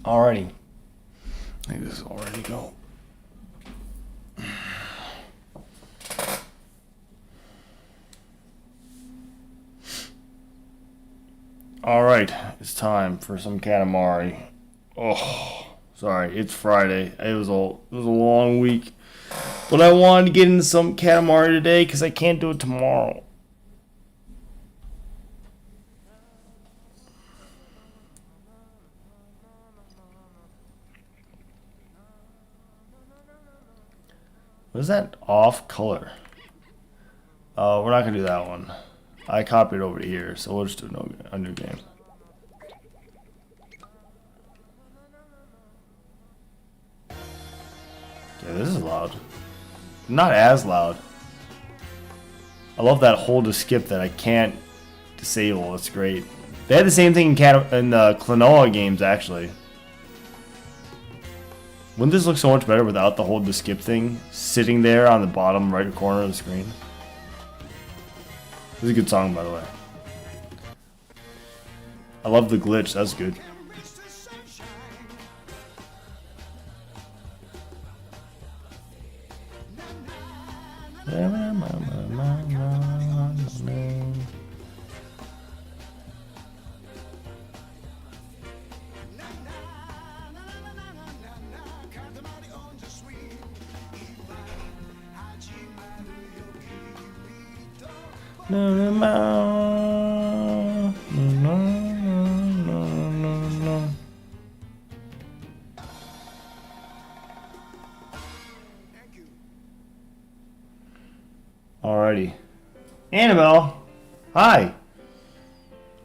Alrighty. I think this is all ready to go. Alright, it's time for some Katamari. Oh, sorry, it's Friday. It was a long week. But I wanted to get into some Katamari today because I can't do it tomorrow. What is that off color? We're not going to do that one. I copied it over to here, so we'll just do a new game. Okay, this is loud. Not as loud. I love that hold to skip that I can't disable. It's great. They had the same thing in the Klonoa games, actually. Wouldn't this look so much better without the hold to skip thing sitting there on the bottom right corner of the screen? This is a good song, by the way. I love the glitch. That's good. Alrighty. Annabelle, hi.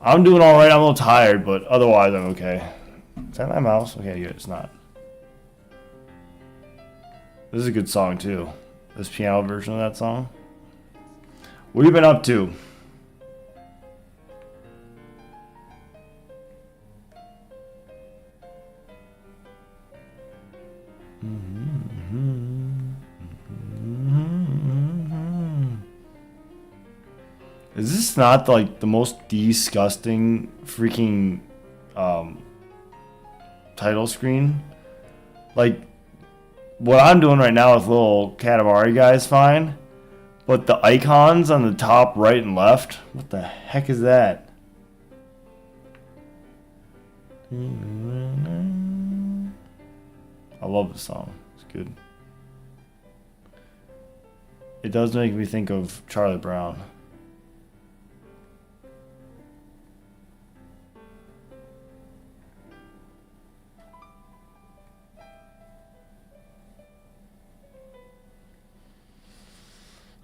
I'm doing alright. I'm a little tired, but otherwise I'm okay. Is that my mouse? Okay, good. It's not. This is a good song, too. This piano version of that song. What have you been up to? Is this not like the most disgusting freaking title screen? Like, what I'm doing right now with little Katamari guy is fine, but the icons on the top right and left, what the heck is that? I love the song. It's good. It does make me think of Charlie Brown.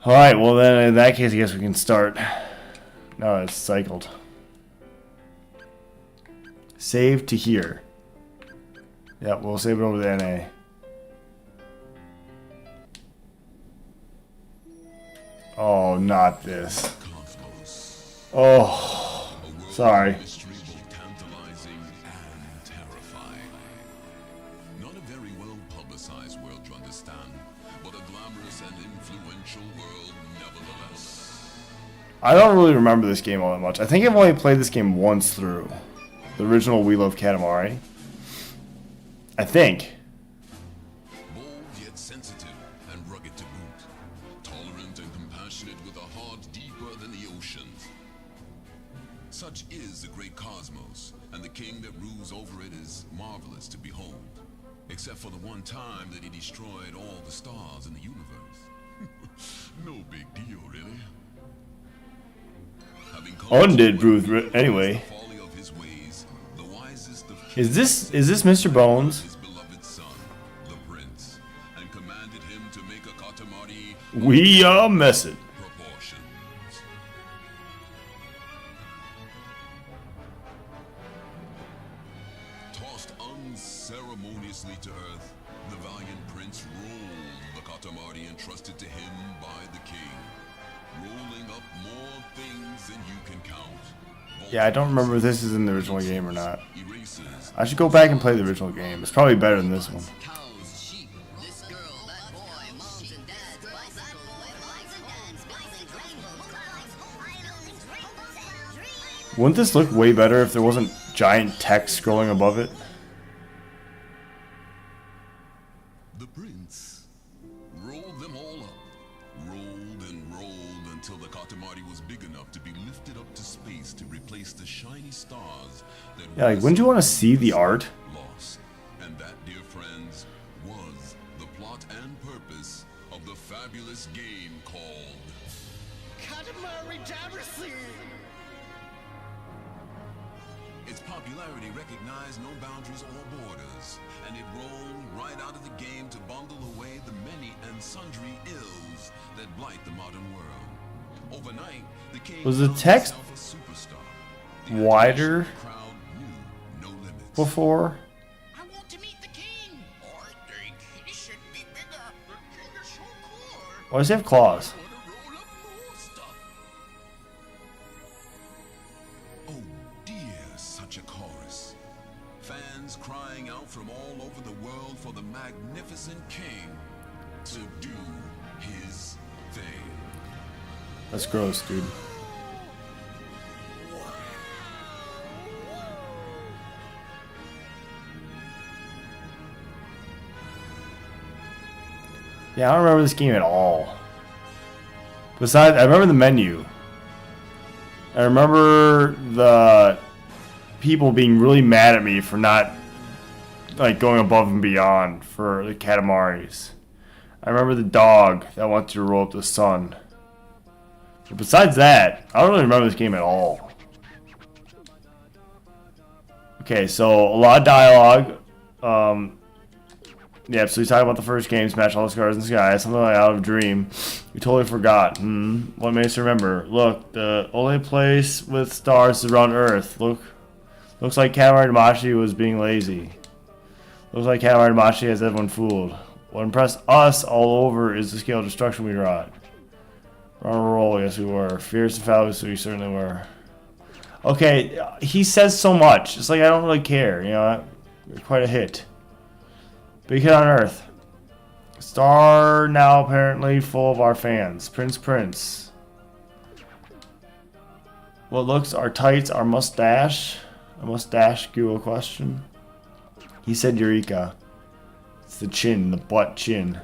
Alright, well then in that case I guess we can start. No, it's cycled. Save to here. Yeah, we'll save it over the NA. Oh, not this. Oh, sorry. I don't really remember this game all that much. I think I've only played this game once through. The original We Love Katamari. I think. Bold yet sensitive and rugged to boot. Tolerant and compassionate with a heart deeper than the oceans. Such is the great cosmos, and the king that rules over it is marvelous to behold. Except for the one time that he destroyed all the stars in the universe. No big deal, really. Undid Ruth anyway. Is this Mr. Bones? We are messing. Tossed unceremoniously to earth, the valiant prince rolled the Katamari entrusted to him by the king. Rolling up more things than you can count. Yeah, I don't remember if this is in the original game or not. Erases. I should go back and play the original game. It's probably better than this one. Cows, sheep, this girl, that boy, moms and dads, bicycle, Wouldn't this look way better if there wasn't giant text scrolling above it? The prince rolled them all up. Rolled and rolled until the Katamari was big enough to be lifted up to space to replace the shiny stars that Yeah, like, wouldn't you want to see the art? lost. And that, dear friends, was the plot and purpose of the fabulous game called Katamari REROLL. Its popularity recognized no boundaries or borders, and it rolled right out of the game to bundle away the many and sundry ills that blight the modern world. Overnight, the king Was the found text himself a superstar. The wider international crowd knew no limits. before? I want to meet the king. I think he should be bigger. The king is so cool. Why does he have claws? Want to roll up more stuff. Oh dear, such a chorus. Fans crying out from all over the world for the magnificent king to do his thing. That's gross, dude. Yeah, I don't remember this game at all. Besides, I remember the menu. I remember the people being really mad at me for not like going above and beyond for the Katamaris. I remember the dog that wanted to roll up the sun. But besides that, I don't really remember this game at all. Okay, so a lot of dialogue. Yeah, so we talk about the first game, smash all the stars in the sky, something like out of a dream. We totally forgot. What makes us remember? Look, the only place with stars is around Earth. Looks like Katamari Damacy was being lazy. Looks like Katamari Damacy has everyone fooled. What impressed us all over is the scale of destruction we wrought. We're on a roll, yes we were. Fierce and fabulous, we certainly were. Okay, he says so much. It's like I don't really care, you know. We're quite a hit. Big hit on Earth. Star now apparently full of our fans. Prince. What looks our tights, our mustache? A mustache, Google question. He said Eureka. It's the chin, the butt chin.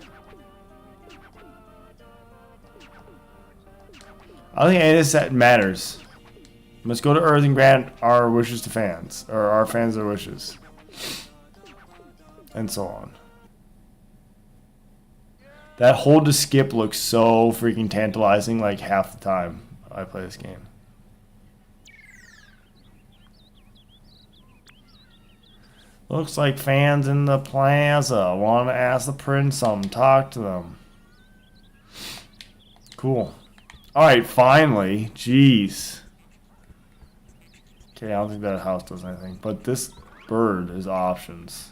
I don't think any of this matters. Let's go to Earth and grant our wishes to fans. Or our fans their wishes. And so on. That hold to skip looks so freaking tantalizing like half the time I play this game. Looks like fans in the plaza want to ask the prince something. Talk to them. Cool. Alright, finally. Jeez. Okay, I don't think that house does anything. But this bird is options.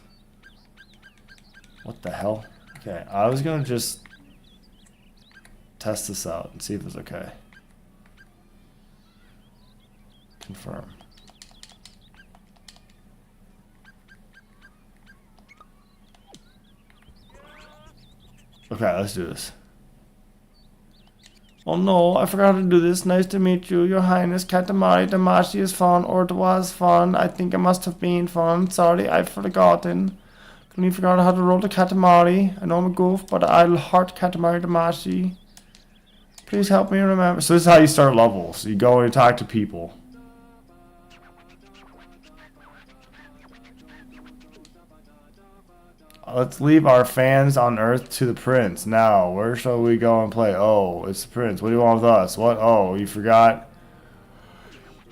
What the hell? Okay, I was gonna just test this out and see if it's okay. Confirm. Okay, let's do this. Oh no, I forgot to do this. Nice to meet you, Your Highness. Katamari Damacy is fun, or it was fun. I think it must have been fun. Sorry, I've forgotten. Completely forgot how to roll the Katamari. I know I'm a goof, but I'll heart Katamari Damacy. Please help me remember. So this is how you start levels. You go and talk to people. Let's leave our fans on Earth to the prince. Now, where shall we go and play? Oh, it's the prince. What do you want with us? What? Oh, you forgot?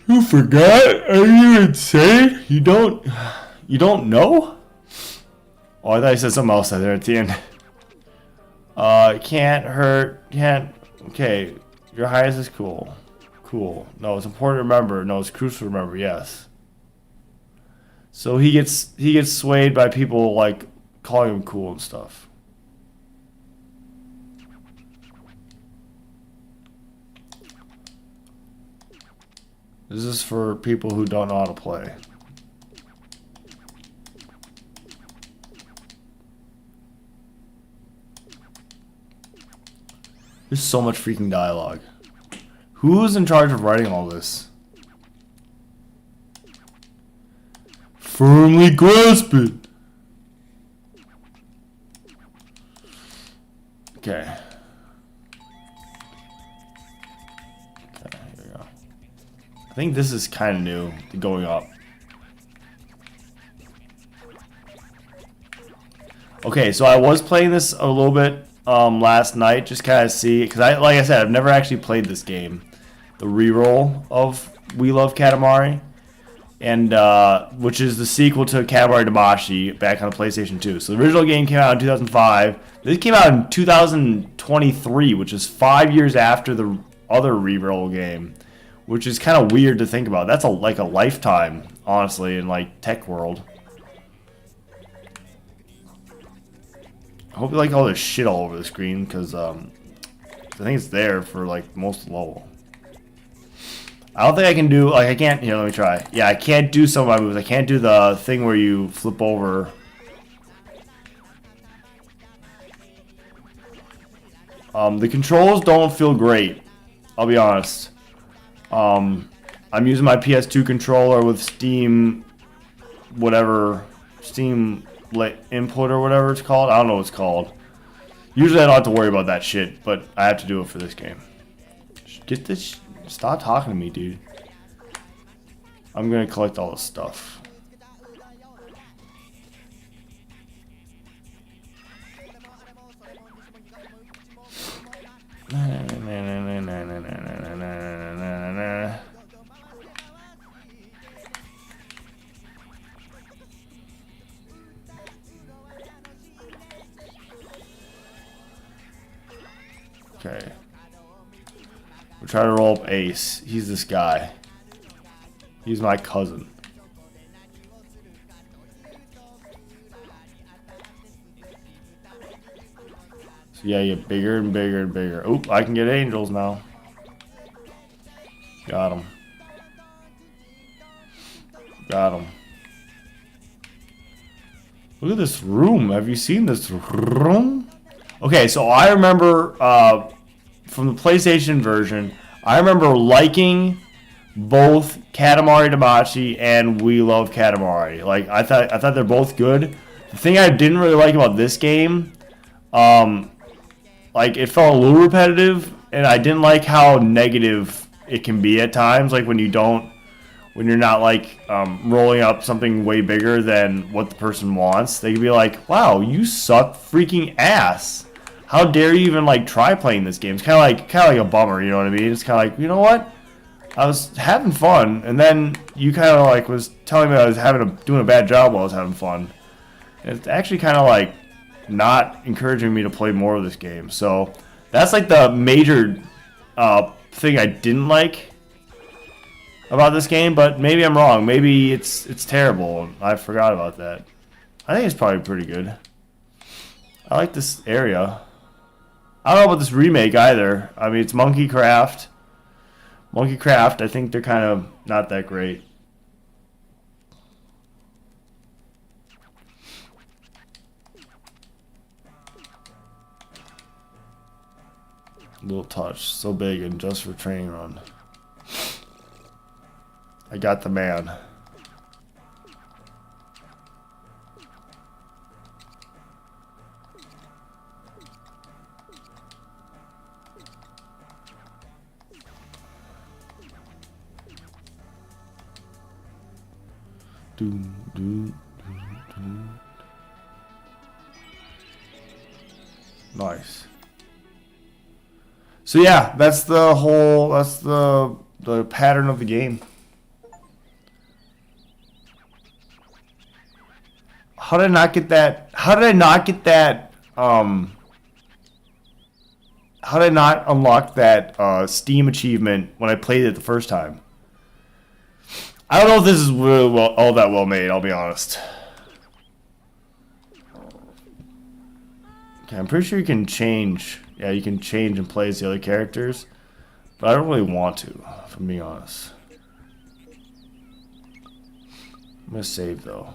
You forgot? Are you insane? You don't know? Oh, I thought you said something else there at the end. Can't hurt, can't... Okay, Your Highness is cool. Cool. No, it's important to remember. No, it's crucial to remember, yes. So he gets swayed by people, like, calling him cool and stuff. This is for people who don't know how to play. There's so much freaking dialogue. Who's in charge of writing all this? Firmly grasp it. Okay. Okay, here we go. I think this is kind of new, the going up. Okay, so I was playing this a little bit last night, just kind of see, because like I said, I've never actually played this game, the reroll of We Love Katamari, and which is the sequel to Katamari Damacy back on the PlayStation 2. So the original game came out in 2005. This came out in 2023, which is 5 years after the other reroll game, which is kind of weird to think about. That's like a lifetime, honestly, in like tech world. I hope you like all this shit all over the screen, because I think it's there for like most of the level. I don't think I can do, like, I can't, here, let me try. Yeah, I can't do some of my moves. I can't do the thing where you flip over. The controls don't feel great, I'll be honest. I'm using my PS2 controller with Steam, whatever, Steam input or whatever it's called. I don't know what it's called. Usually I don't have to worry about that shit, but I have to do it for this game. Get this, stop talking to me, dude. I'm gonna collect all this stuff. Okay. We'll try to roll up Ace. He's this guy. He's my cousin. So yeah, you get bigger and bigger and bigger. Oop, I can get angels now. Got him. Got him. Look at this room. Have you seen this room? Okay, so I remember from the PlayStation version, I remember liking both Katamari Damacy and We Love Katamari. Like I thought they're both good. The thing I didn't really like about this game, like it felt a little repetitive, and I didn't like how negative it can be at times. Like when you're not like rolling up something way bigger than what the person wants, they can be like, "Wow, you suck freaking ass. How dare you even like try playing this game?" It's kind of like a bummer, you know what I mean? It's kind of like, you know what? I was having fun, and then you kind of like was telling me I was doing a bad job while I was having fun. And it's actually kind of like not encouraging me to play more of this game. So that's like the major thing I didn't like about this game. But maybe I'm wrong. Maybe it's terrible. I forgot about that. I think it's probably pretty good. I like this area. I don't know about this remake either. I mean, it's Monkey Craft. Monkey Craft, I think they're kind of not that great. Little touch, so big and just for training run. I got the man. Doom, doom, doom, doom. Nice. So yeah, that's the pattern of the game. How did I not get that? How did I not get that? How did I not unlock that Steam achievement when I played it the first time? I don't know if this is really all that well made, I'll be honest. Okay, I'm pretty sure you can change. Yeah, you can change and play as the other characters. But I don't really want to, if I'm being honest. I'm gonna save though.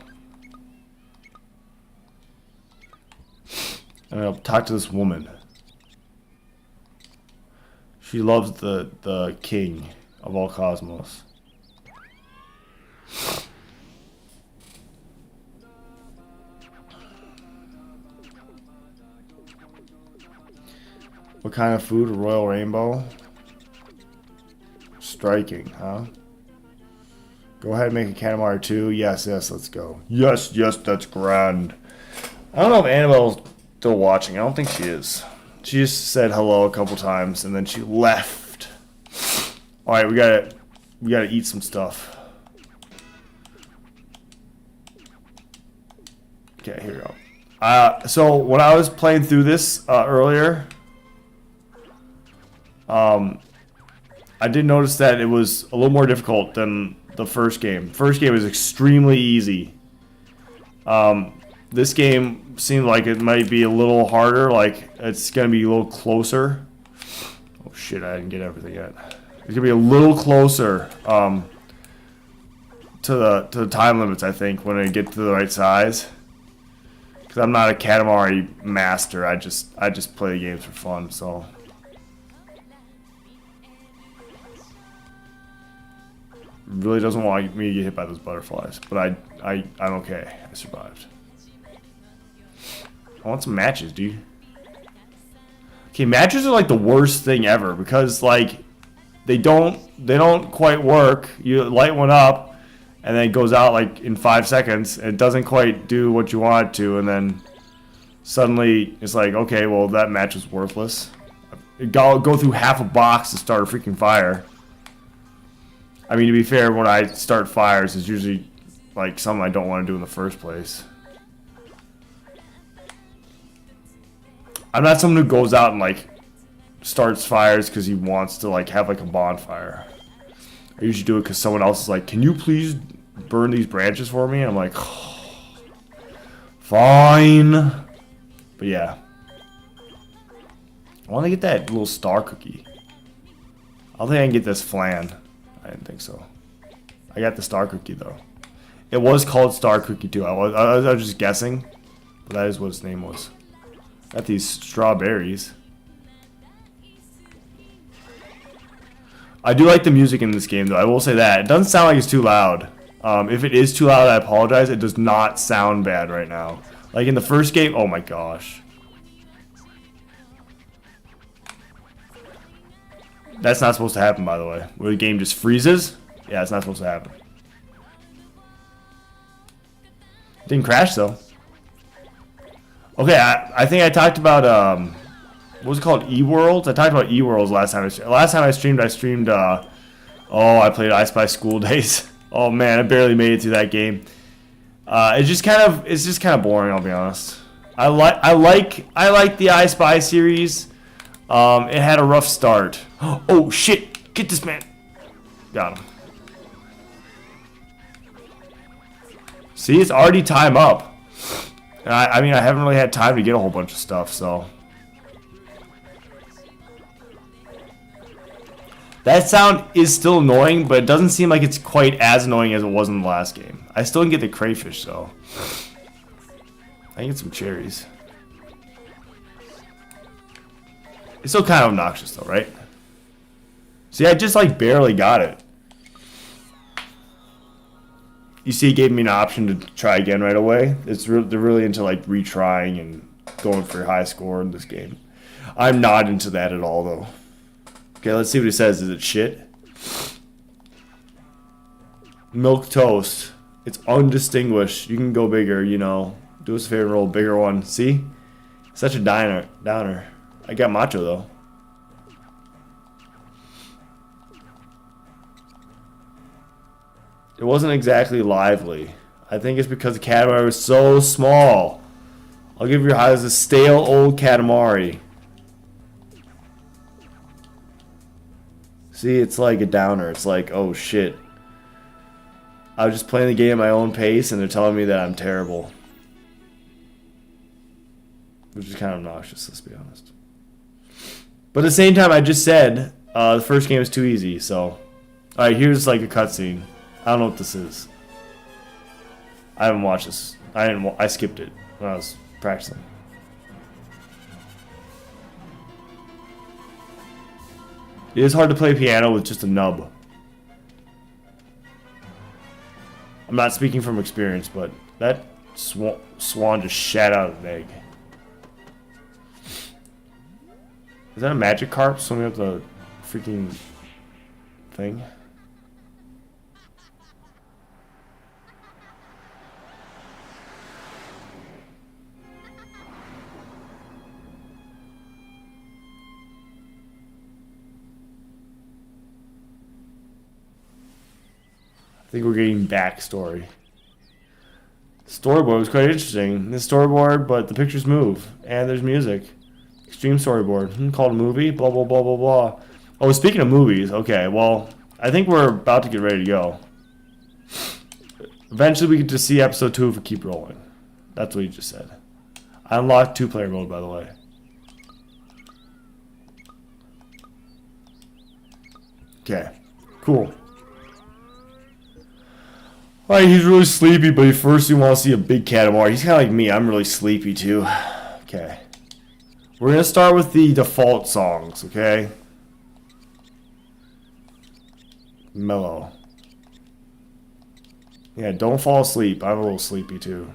I'm gonna talk to this woman. She loves the king of all cosmos. What kind of food? A royal rainbow? Striking, huh? Go ahead and make a Katamari 2. Yes, yes, let's go. Yes, yes, that's grand. I don't know if Annabelle's still watching. I don't think she is. She just said hello a couple times and then she left. Alright, we gotta eat some stuff. Okay, here we go. So when I was playing through this earlier, I did notice that it was a little more difficult than the first game. First game was extremely easy. This game seemed like it might be a little harder, like it's gonna be a little closer. Oh shit, I didn't get everything yet. It's gonna be a little closer to the time limits, I think, when I get to the right size. Because I'm not a Katamari master. I just play the games for fun, so. Really doesn't want me to get hit by those butterflies, but I'm okay. I survived. I want some matches, dude. Okay, matches are like the worst thing ever because like they don't quite work. You light one up, and then it goes out like in 5 seconds. And it doesn't quite do what you want it to, and then suddenly it's like, okay, well that match was worthless. Go through half a box to start a freaking fire. I mean, to be fair, when I start fires, it's usually like something I don't want to do in the first place. I'm not someone who goes out and like starts fires because he wants to like have like a bonfire. I usually do it because someone else is like, "Can you please burn these branches for me?" And I'm like, oh, "Fine." But yeah, I want to get that little star cookie. I don't think I can get this flan. I didn't think so. I got the star cookie though. It was called star cookie too. I was just guessing, but that is what its name was. Got these strawberries. I do like the music in this game though. I will say that it doesn't sound like it's too loud. If it is too loud, I apologize. It does not sound bad right now. Like in the first game, oh my gosh. That's not supposed to happen, by the way. Where the game just freezes? Yeah, it's not supposed to happen. Didn't crash, though. Okay, I think I talked about, what was it called? E-Worlds? I talked about E-Worlds last time. Last time I streamed, I played I Spy School Days. Oh, man, I barely made it through that game. It's just kind of boring, I'll be honest. I like the I Spy series. It had a rough start. Oh shit! Get this man. Got him. See, it's already time up. And I mean, I haven't really had time to get a whole bunch of stuff, so. That sound is still annoying, but it doesn't seem like it's quite as annoying as it was in the last game. I still can get the crayfish, though. I can get some cherries. It's still kind of obnoxious, though, right? See, I just, like, barely got it. You see, it gave me an option to try again right away. They're really into, like, retrying and going for a high score in this game. I'm not into that at all, though. Okay, let's see what it says. Is it shit? Milk toast. It's undistinguished. You can go bigger, you know. Do us a favor, roll a bigger one. See? Such a downer. I got macho, though. It wasn't exactly lively. I think it's because the Katamari was so small. I'll give your highs a stale old Katamari. See, it's like a downer. It's like, oh shit. I was just playing the game at my own pace and they're telling me that I'm terrible. Which is kind of obnoxious, let's be honest. But at the same time, I just said the first game is too easy, so. Alright, here's like a cutscene. I don't know what this is. I haven't watched this. I skipped it when I was practicing. It is hard to play piano with just a nub. I'm not speaking from experience, but that swan just shat out an egg. Is that a magic carp swimming up the freaking thing? I think we're getting backstory. Storyboard was quite interesting. This storyboard, but the pictures move and there's music. Extreme storyboard. Called a movie. Blah blah blah blah blah. Oh, speaking of movies, okay. Well, I think we're about to get ready to go. Eventually, we get to see episode 2 if we keep rolling. That's what he just said. I unlocked 2-player mode, by the way. Okay, cool. Alright, he's really sleepy, but first he wants to see a big Katamari. He's kind of like me. I'm really sleepy, too. Okay. We're going to start with the default songs, okay? Mellow. Yeah, don't fall asleep. I'm a little sleepy, too.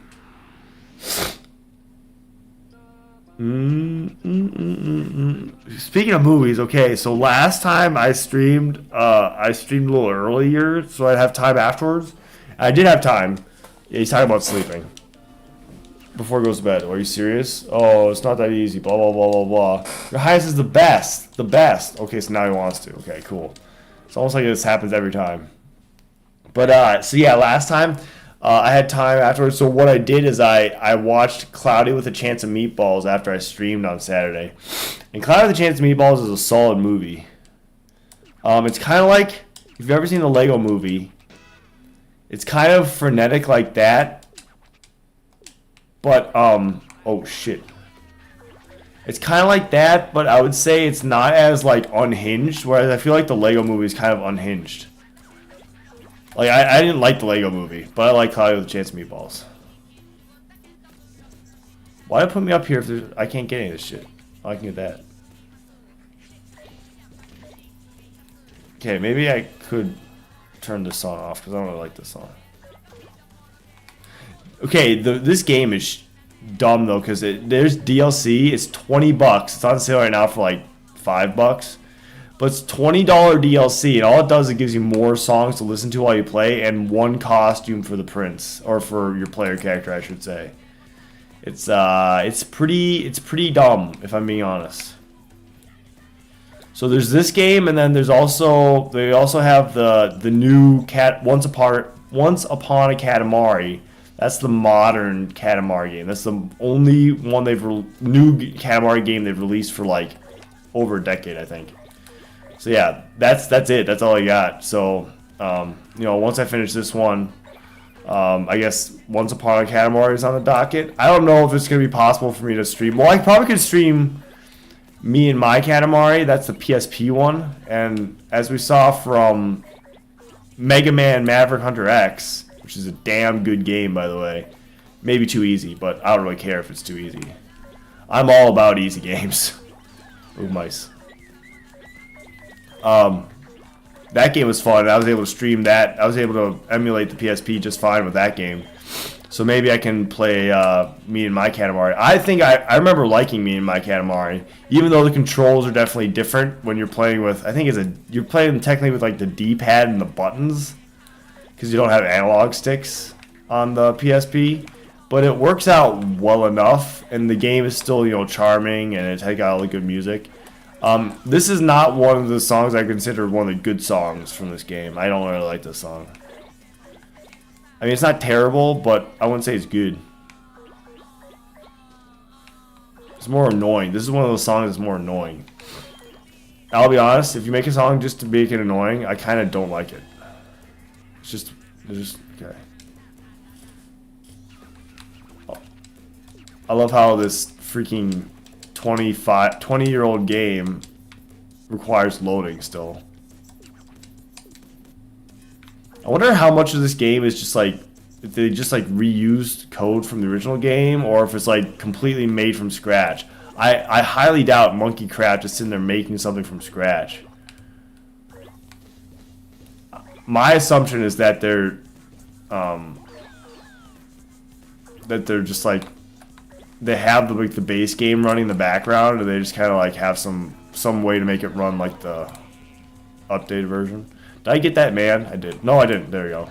Speaking of movies, okay, so last time I streamed a little earlier, so I'd have time afterwards. I did have time. Yeah, he's talking about sleeping before he goes to bed. Are you serious? Oh, it's not that easy. Blah, blah, blah, blah, blah. Your Highness is the best. The best. Okay, so now he wants to. Okay, cool. It's almost like this happens every time. But, so yeah, last time I had time afterwards. So what I did is I watched Cloudy with a Chance of Meatballs after I streamed on Saturday. And Cloudy with a Chance of Meatballs is a solid movie. It's kind of like, if you've ever seen the Lego movie, it's kind of frenetic like that, but, oh shit. It's kind of like that, but I would say it's not as, like, unhinged, whereas I feel like the Lego movie is kind of unhinged. Like, I didn't like the Lego movie, but I like Cloudy with a Chance of Meatballs. Why did it put me up here if I can't get any of this shit? Oh, I can get that. Okay, maybe I could turn this song off because I don't really like this song. Okay, this game is dumb though because there's DLC. It's $20. It's on sale right now for like $5, but it's $20 DLC, and all it does is it gives you more songs to listen to while you play and one costume for the prince or for your player character, I should say. It's pretty dumb if I'm being honest. So there's this game, and then they also have the new Once Upon a Katamari. That's the modern Katamari game. That's the only one new Katamari game they've released for like over a decade, I think. So yeah, that's it. That's all I got. So once I finish this one, I guess Once Upon a Katamari is on the docket. I don't know if it's gonna be possible for me to stream. Well, I probably could stream Me and My Katamari. That's the PSP one, and as we saw from Mega Man Maverick Hunter X, which is a damn good game, by the way. Maybe too easy, but I don't really care if it's too easy. I'm all about easy games. Ooh, mice. That game was fun. I was able to stream that. I was able to emulate the PSP just fine with that game. So maybe I can play Me and My Katamari. I think I remember liking Me and My Katamari, even though the controls are definitely different when you're playing with. I think you're playing technically with like the D-pad and the buttons, because you don't have analog sticks on the PSP. But it works out well enough, and the game is still charming, and it's got all the good music. This is not one of the songs I consider one of the good songs from this game. I don't really like this song. I mean, it's not terrible, but I wouldn't say it's good. It's more annoying. This is one of those songs that's more annoying. I'll be honest, if you make a song just to make it annoying, I kind of don't like it. It's just okay. I love how this freaking 20-year-old game requires loading still. I wonder how much of this game is just like if they just like reused code from the original game, or if it's like completely made from scratch. I highly doubt Monkey Craft is sitting there making something from scratch. My assumption is that they're just like they have the base game running in the background, and they just kind of like have some way to make it run like the updated version. Did I get that man? I did. No, I didn't. There you go.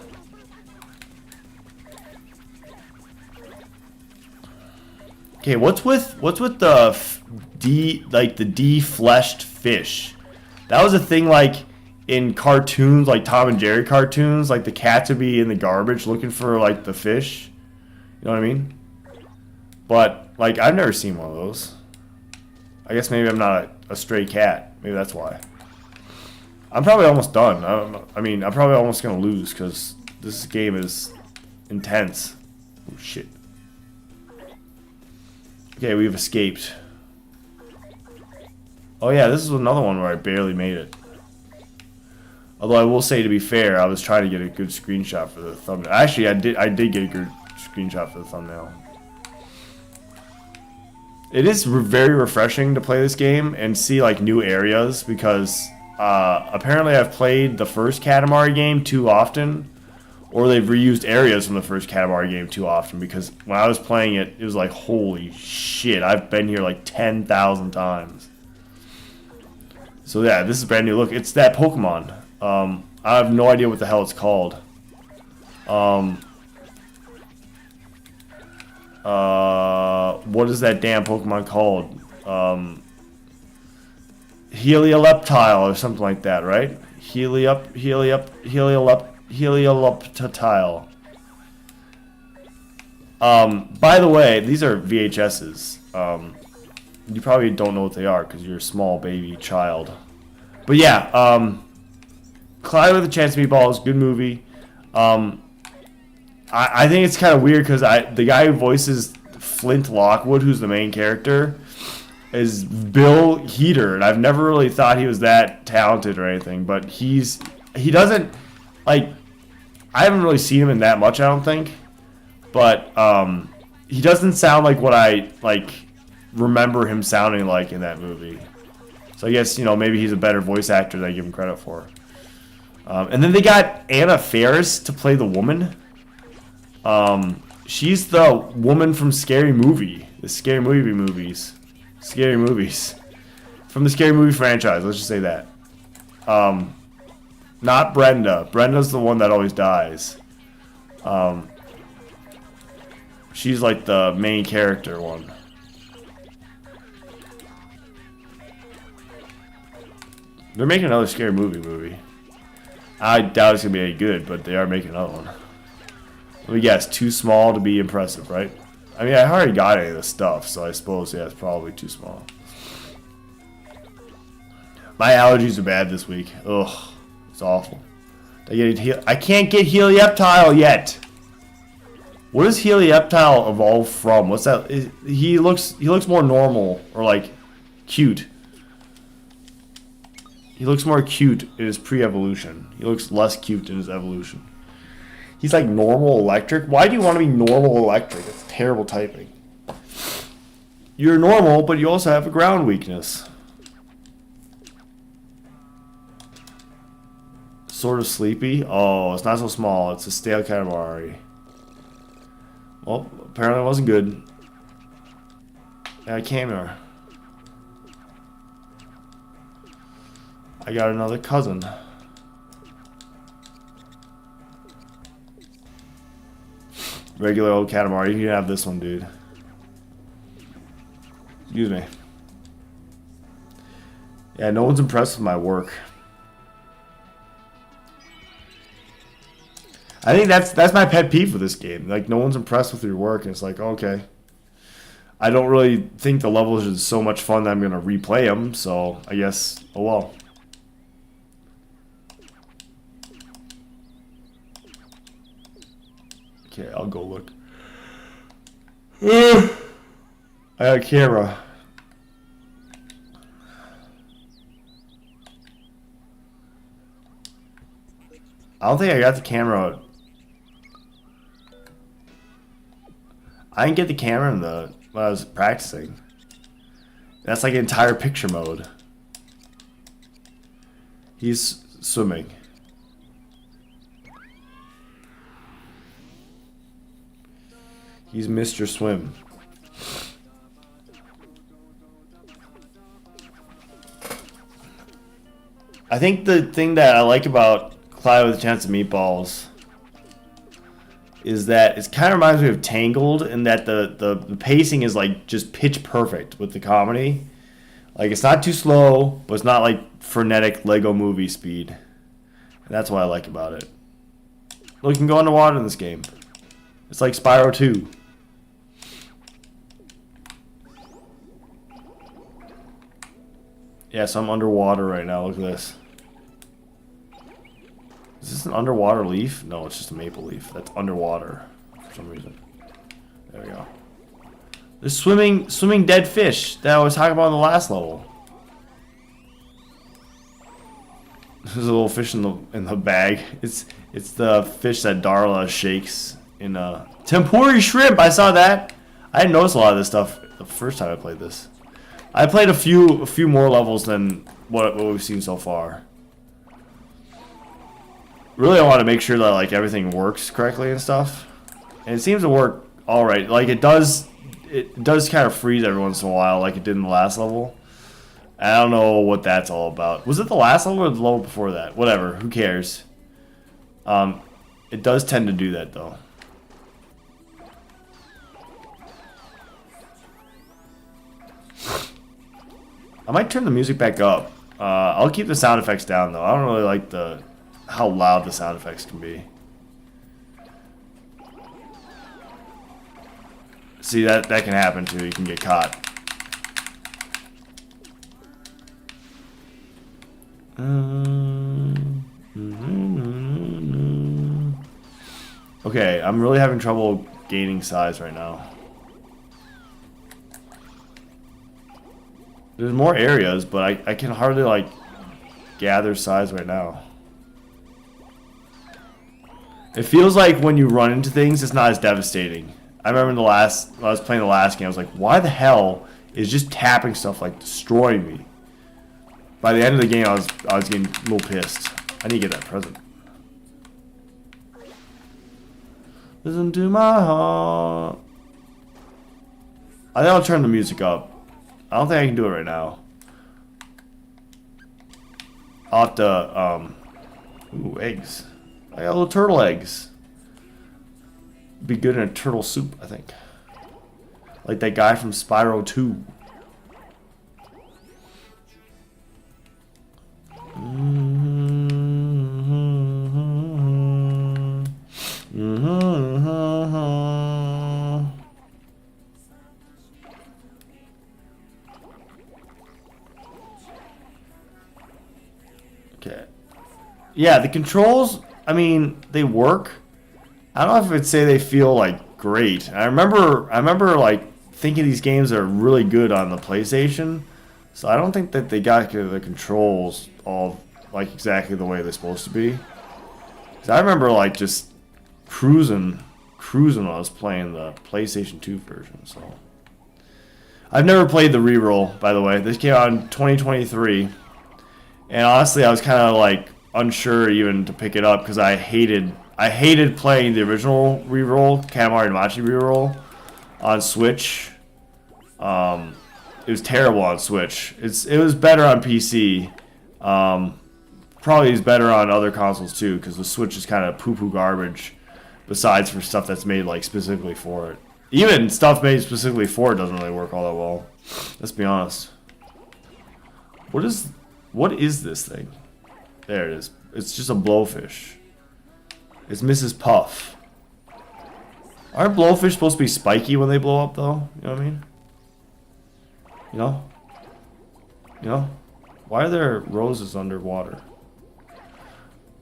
Okay, what's with the the de-fleshed fish? That was a thing like in cartoons, like Tom and Jerry cartoons, like the cats would be in the garbage looking for like the fish. You know what I mean? But like I've never seen one of those. I guess maybe I'm not a stray cat. Maybe that's why. I'm probably almost done. I mean, I'm probably almost gonna lose because this game is intense. Oh shit. Okay, we've escaped. Oh yeah, this is another one where I barely made it. Although I will say, to be fair, I was trying to get a good screenshot for the thumbnail. Actually, I did get a good screenshot for the thumbnail. It is very refreshing to play this game and see like new areas because apparently I've played the first Katamari game too often, or they've reused areas from the first Katamari game too often, because when I was playing it, it was like, holy shit, I've been here like 10,000 times. So yeah, this is a brand new look. It's that Pokemon. I have no idea what the hell it's called. What is that damn Pokemon called? Helioleptile or something like that, right? Helioleptile. By the way, these are VHSs. You probably don't know what they are because you're a small baby child. But yeah, Clyde with a Chance of Meatballs, good movie. I think it's kind of weird because the guy who voices Flint Lockwood, who's the main character, is Bill Heater, and I've never really thought he was that talented or anything. But he doesn't like. I haven't really seen him in that much, I don't think. But he doesn't sound like what I like remember him sounding like in that movie. So I guess, you know, maybe he's a better voice actor than I give him credit for. And then they got Anna Faris to play the woman. She's the woman from Scary Movie. The Scary Movie movies. Scary movies. From the Scary Movie franchise, let's just say that. Not Brenda. Brenda's the one that always dies. She's like the main character one. They're making another Scary Movie. I doubt it's going to be any good, but they are making another one. Let me guess, too small to be impressive, right? I mean, I already got any of the stuff, so I suppose, yeah, it's probably too small. My allergies are bad this week. Ugh, it's awful. I can't get Helioptile yet. What does Helioptile evolve from? What's that? He looks more normal, or like cute. He looks more cute in his pre-evolution. He looks less cute in his evolution. He's like normal electric. Why do you want to be normal electric? It's terrible typing. You're normal, but you also have a ground weakness. Sort of sleepy. Oh, it's not so small. It's a stale Katamari. Well, apparently it wasn't good. Yeah, I came here. I got another cousin. Regular old Katamari. You can have this one, dude. Excuse me. Yeah, no one's impressed with my work. I think that's my pet peeve with this game. Like, no one's impressed with your work, and it's like, okay. I don't really think the levels are so much fun that I'm going to replay them, so I guess, oh well. Okay, I'll go look. I got a camera. I don't think I got the camera I didn't get the camera in when I was practicing. That's like entire picture mode. He's swimming. He's Mr. Swim. I think the thing that I like about Clyde with a Chance of Meatballs is that it kind of reminds me of Tangled in that the pacing is like just pitch perfect with the comedy. Like it's not too slow, but it's not like frenetic Lego movie speed. And that's what I like about it. Look, you can go underwater in this game. It's like Spyro 2. Yeah, so I'm underwater right now. Look at this. Is this an underwater leaf? No, it's just a maple leaf. That's underwater for some reason. There we go. There's swimming dead fish that I was talking about in the last level. There's a little fish in the bag. It's the fish that Darla shakes in tempura shrimp. I saw that. I didn't notice a lot of this stuff the first time I played this. I played a few more levels than what we've seen so far. Really, I want to make sure that like everything works correctly and stuff, and it seems to work all right. Like it does kind of freeze every once in a while, like it did in the last level. I don't know what that's all about. Was it the last level or the level before that? Whatever. Who cares? It does tend to do that though. I might turn the music back up. I'll keep the sound effects down though. I don't really like how loud the sound effects can be. See, that can happen too. You can get caught. Okay, I'm really having trouble gaining size right now. There's more areas, but I can hardly like gather size right now. It feels like when you run into things, it's not as devastating. I remember when I was playing the last game, I was like, why the hell is just tapping stuff like destroying me? By the end of the game, I was getting a little pissed. I need to get that present. Listen to my heart. I think I'll turn the music up. I don't think I can do it right now. I'll have to, ooh, eggs. I got little turtle eggs. Be good in a turtle soup, I think. Like that guy from Spyro 2. Okay. Yeah, the controls, I mean, they work. I don't know if I'd say they feel like great. I remember like thinking these games are really good on the PlayStation. So I don't think that they got the controls all like exactly the way they're supposed to be. 'Cause I remember like just cruising when I was playing the PlayStation 2 version. So I've never played the Reroll, by the way. This came out in 2023, and honestly, I was kind of like unsure even to pick it up because I hated playing the original Reroll, Katamari Reroll, on Switch. It was terrible on Switch. It was better on PC. Probably is better on other consoles too, because the Switch is kind of poo-poo garbage. Besides for stuff that's made like specifically for it, even stuff made specifically for it doesn't really work all that well. Let's be honest. What is this thing? There it is. It's just a blowfish. It's Mrs. Puff. Aren't blowfish supposed to be spiky when they blow up though? You know what I mean? You know? Why are there roses underwater?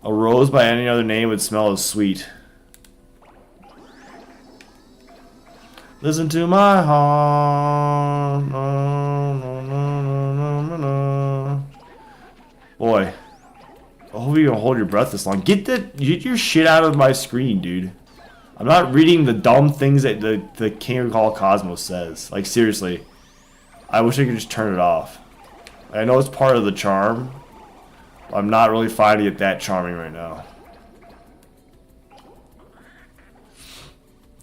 A rose by any other name would smell as sweet. Listen to my heart. No, no, no, no, no, no. Boy. I hope you can hold your breath this long. Get your shit out of my screen, dude. I'm not reading the dumb things that the King of All Cosmos says. Like, seriously. I wish I could just turn it off. I know it's part of the charm. But I'm not really finding it that charming right now.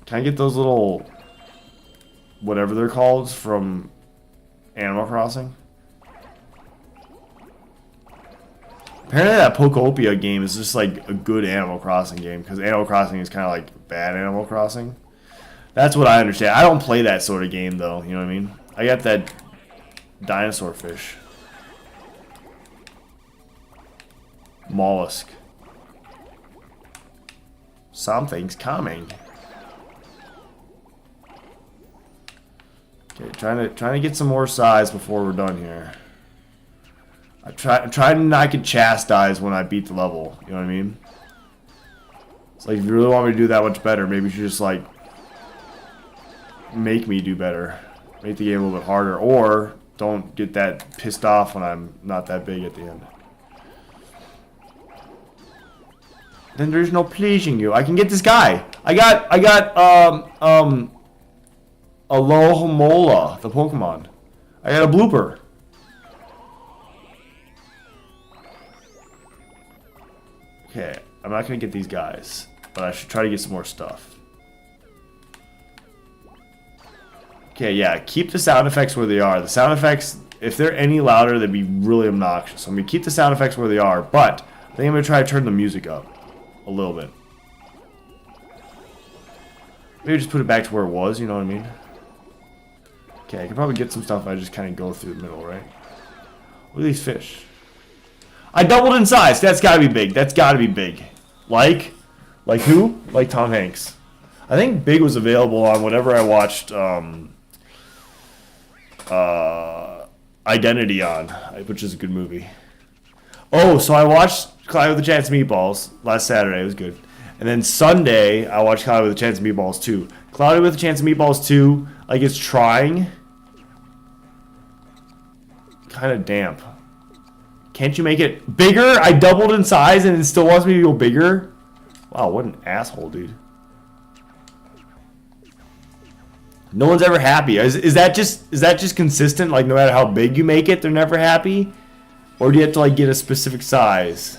Can I get those little... whatever they're called from Animal Crossing? Apparently that Pokopia game is just like a good Animal Crossing game, because Animal Crossing is kind of like bad Animal Crossing. That's what I understand. I don't play that sort of game though, you know what I mean? I got that dinosaur fish. Mollusk. Something's coming. Okay, trying to get some more size before we're done here. I'm trying to not get chastised when I beat the level. You know what I mean? It's like, if you really want me to do that much better, maybe you should just, like, make me do better. Make the game a little bit harder. Or don't get that pissed off when I'm not that big at the end. Then there's no pleasing you. I can get this guy. I got Alohomola, the Pokemon. I got a blooper. Okay, I'm not gonna get these guys, but I should try to get some more stuff. Okay, yeah, keep the sound effects where they are. The sound effects, if they're any louder, they'd be really obnoxious. So I'm gonna keep the sound effects where they are, but I think I'm gonna try to turn the music up a little bit. Maybe just put it back to where it was, you know what I mean? Okay, I can probably get some stuff if I just kind of go through the middle, right? Look at these fish. I doubled in size. That's got to be big. That's got to be big. Like who? Like Tom Hanks. I think Big was available on whatever I watched Identity on, which is a good movie. Oh, so I watched Cloudy with a Chance of Meatballs last Saturday. It was good. And then Sunday, I watched Cloudy with a Chance of Meatballs 2. Cloudy with a Chance of Meatballs 2, like, it's trying. Kind of damp. Can't you make it bigger? I doubled in size and it still wants me to go bigger? Wow, what an asshole, dude. No one's ever happy. Is that just consistent? Like, no matter how big you make it, they're never happy? Or do you have to, like, get a specific size?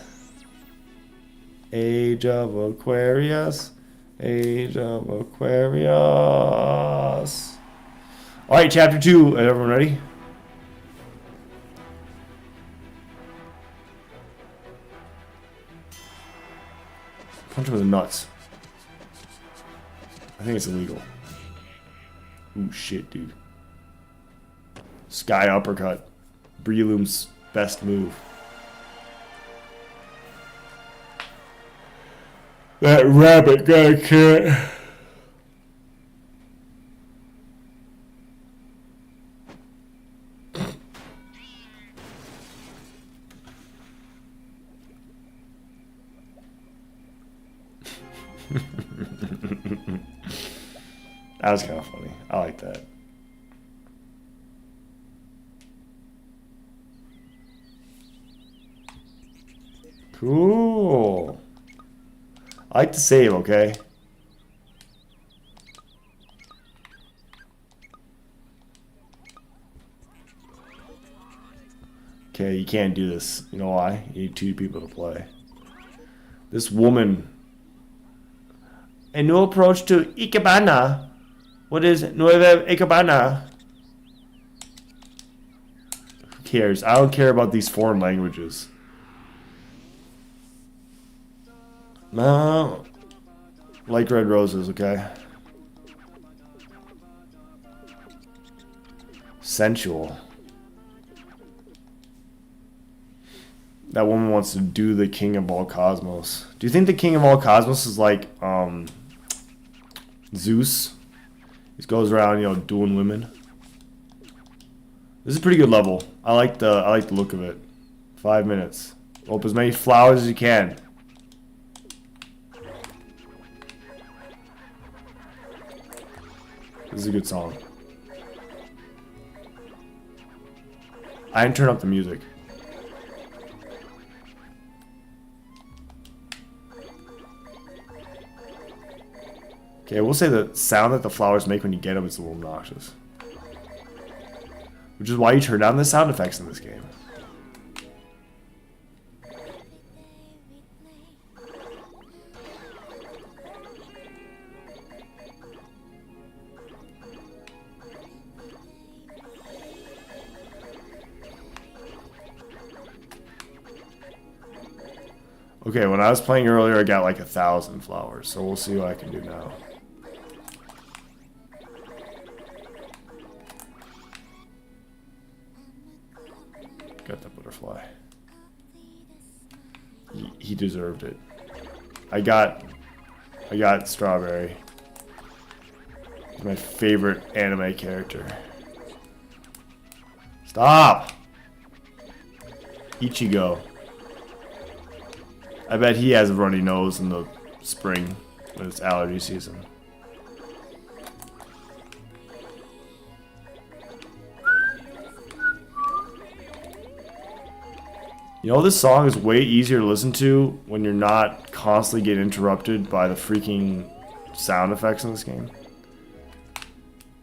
Age of Aquarius. Age of Aquarius. Alright, chapter 2. Everyone ready? Punch him in the nuts. I think it's illegal. Ooh, shit, dude. Sky uppercut. Breloom's best move. That rabbit got a cat. That was kind of funny. I like that. Cool. I like to save, okay? Okay, you can't do this. You know why? You need 2 people to play. This woman. A new approach to Ikebana. What is Nueva Ikebana? Who cares? I don't care about these foreign languages. No. Like red roses, okay? Sensual. That woman wants to do the King of All Cosmos. Do you think the King of All Cosmos is like Zeus? He goes around, you know, doing women. This is a pretty good level. I like the look of it. 5 minutes. Open as many flowers as you can. This is a good song. I didn't turn up the music. Okay, we'll say the sound that the flowers make when you get them is a little obnoxious. Which is why you turn down the sound effects in this game. Okay, when I was playing earlier, I got like 1,000 flowers, so we'll see what I can do now. Got that butterfly. He deserved it. I got Strawberry. He's my favorite anime character. Stop! Ichigo. I bet he has a runny nose in the spring when it's allergy season. You know, this song is way easier to listen to when you're not constantly getting interrupted by the freaking sound effects in this game.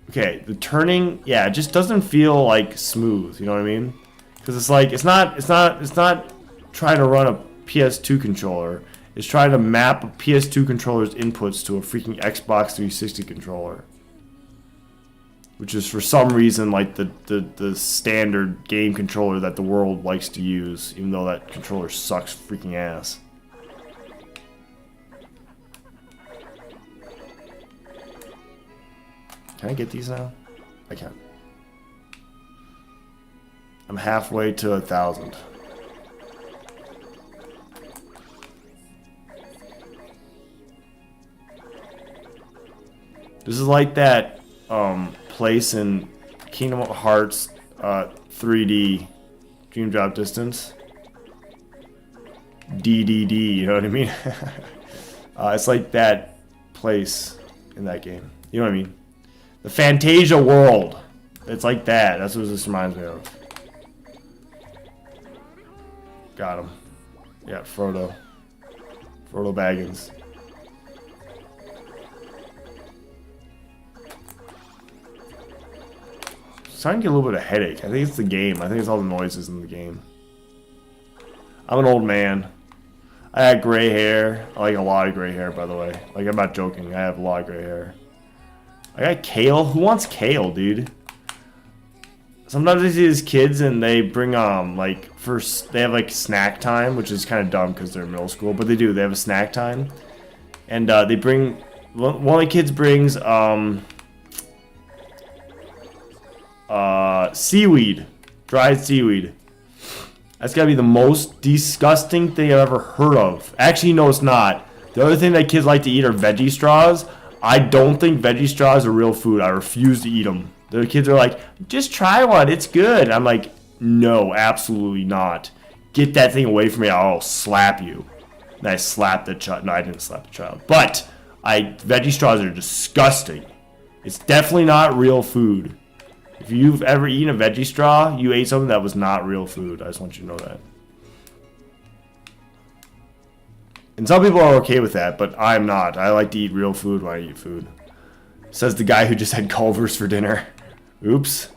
Okay, the turning, yeah, it just doesn't feel like smooth, you know what I mean? Because it's like, it's not trying to run a PS2 controller. It's trying to map a PS2 controller's inputs to a freaking Xbox 360 controller. Which is for some reason like the standard game controller that the world likes to use, even though that controller sucks freaking ass. Can I get these now? I can. I'm halfway to 1,000. This is like that place in Kingdom Hearts 3D Dream Drop Distance. DDD, you know what I mean? It's like that place in that game. You know what I mean? The Fantasia world. It's like that. That's what this reminds me of. Got him. Yeah, Frodo. Frodo Baggins. Starting to get a little bit of a headache. I think it's the game. I think it's all the noises in the game. I'm an old man. I had gray hair. I like a lot of gray hair, by the way. Like, I'm not joking. I have a lot of gray hair. I got kale. Who wants kale, dude? Sometimes I see these kids and they bring like they have like snack time, which is kind of dumb because they're in middle school, but they do. They have a snack time, and they bring one of the kids brings seaweed, dried seaweed. That's gotta be the most disgusting thing I've ever heard of. Actually, no, it's not. The other thing that kids like to eat are veggie straws. I don't think veggie straws are real food. I refuse to eat them. The kids are like, just try one, it's good. I'm like, no, absolutely not. Get that thing away from me, I'll slap you. And I slapped the child. No, I didn't slap the child. But veggie straws are disgusting. It's definitely not real food. If you've ever eaten a veggie straw, you ate something that was not real food. I just want you to know that. And some people are okay with that, but I'm not. I like to eat real food when I eat food. Says the guy who just had Culver's for dinner. Oops.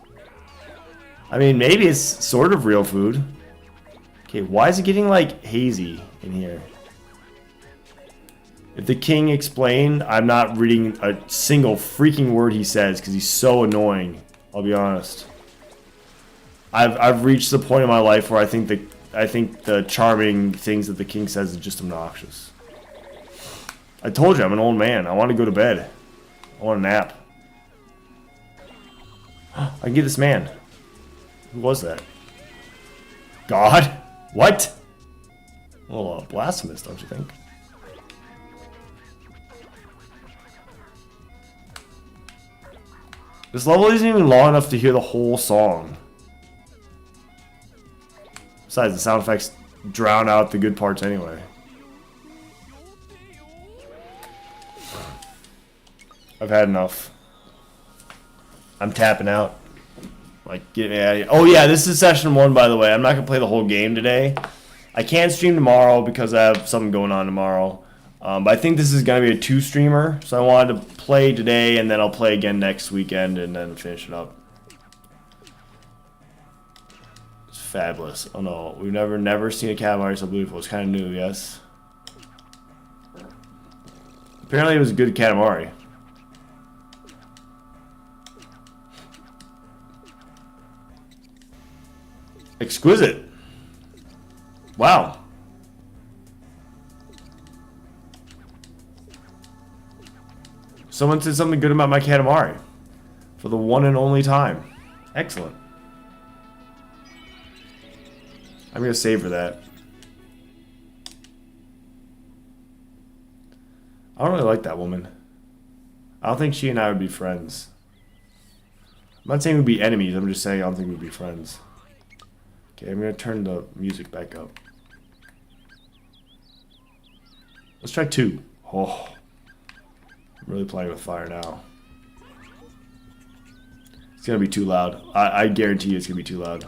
I mean, maybe it's sort of real food. Okay, why is it getting, like, hazy in here? If the king explained, I'm not reading a single freaking word he says because he's so annoying. I'll be honest. I've reached the point in my life where I think the charming things that the king says is just obnoxious. I told you I'm an old man. I want to go to bed. I want a nap. I can get this man. Who was that? God? What? A little blasphemous, don't you think? This level isn't even long enough to hear the whole song. Besides, the sound effects drown out the good parts anyway. I've had enough. I'm tapping out. Like, get me out of here. Oh yeah, this is session 1, by the way. I'm not going to play the whole game today. I can't stream tomorrow because I have something going on tomorrow. But I think this is going to be a 2-streamer, so I wanted to play today, and then I'll play again next weekend, and then finish it up. It's fabulous. Oh no, we've never seen a Katamari so beautiful. It's kind of new, yes? Apparently it was a good Katamari. Exquisite. Wow. Someone said something good about my Katamari. For the one and only time. Excellent. I'm going to save for that. I don't really like that woman. I don't think she and I would be friends. I'm not saying we'd be enemies. I'm just saying I don't think we'd be friends. Okay, I'm going to turn the music back up. Let's try 2. Oh. I'm really playing with fire now. It's going to be too loud. I guarantee you it's going to be too loud.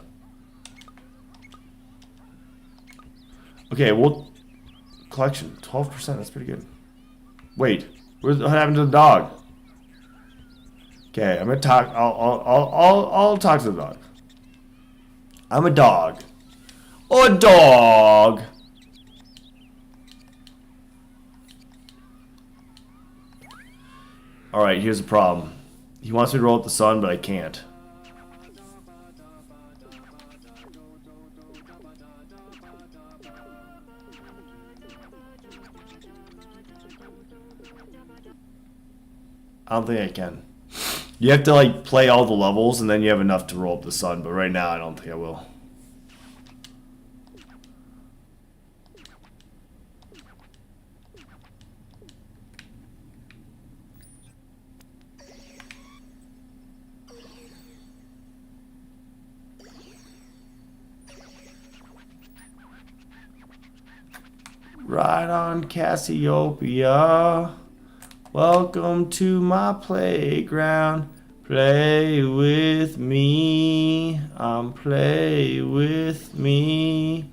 Okay, well... Collection. 12%. That's pretty good. Wait. What happened to the dog? Okay, I'm going to talk... I'll talk to the dog. I'm a dog. Oh, a dog! Alright, here's the problem. He wants me to roll up the sun, but I can't. I don't think I can. You have to like play all the levels and then you have enough to roll up the sun, but right now I don't think I will. Right on, Cassiopeia. Welcome to my playground. Play with me. Play with me.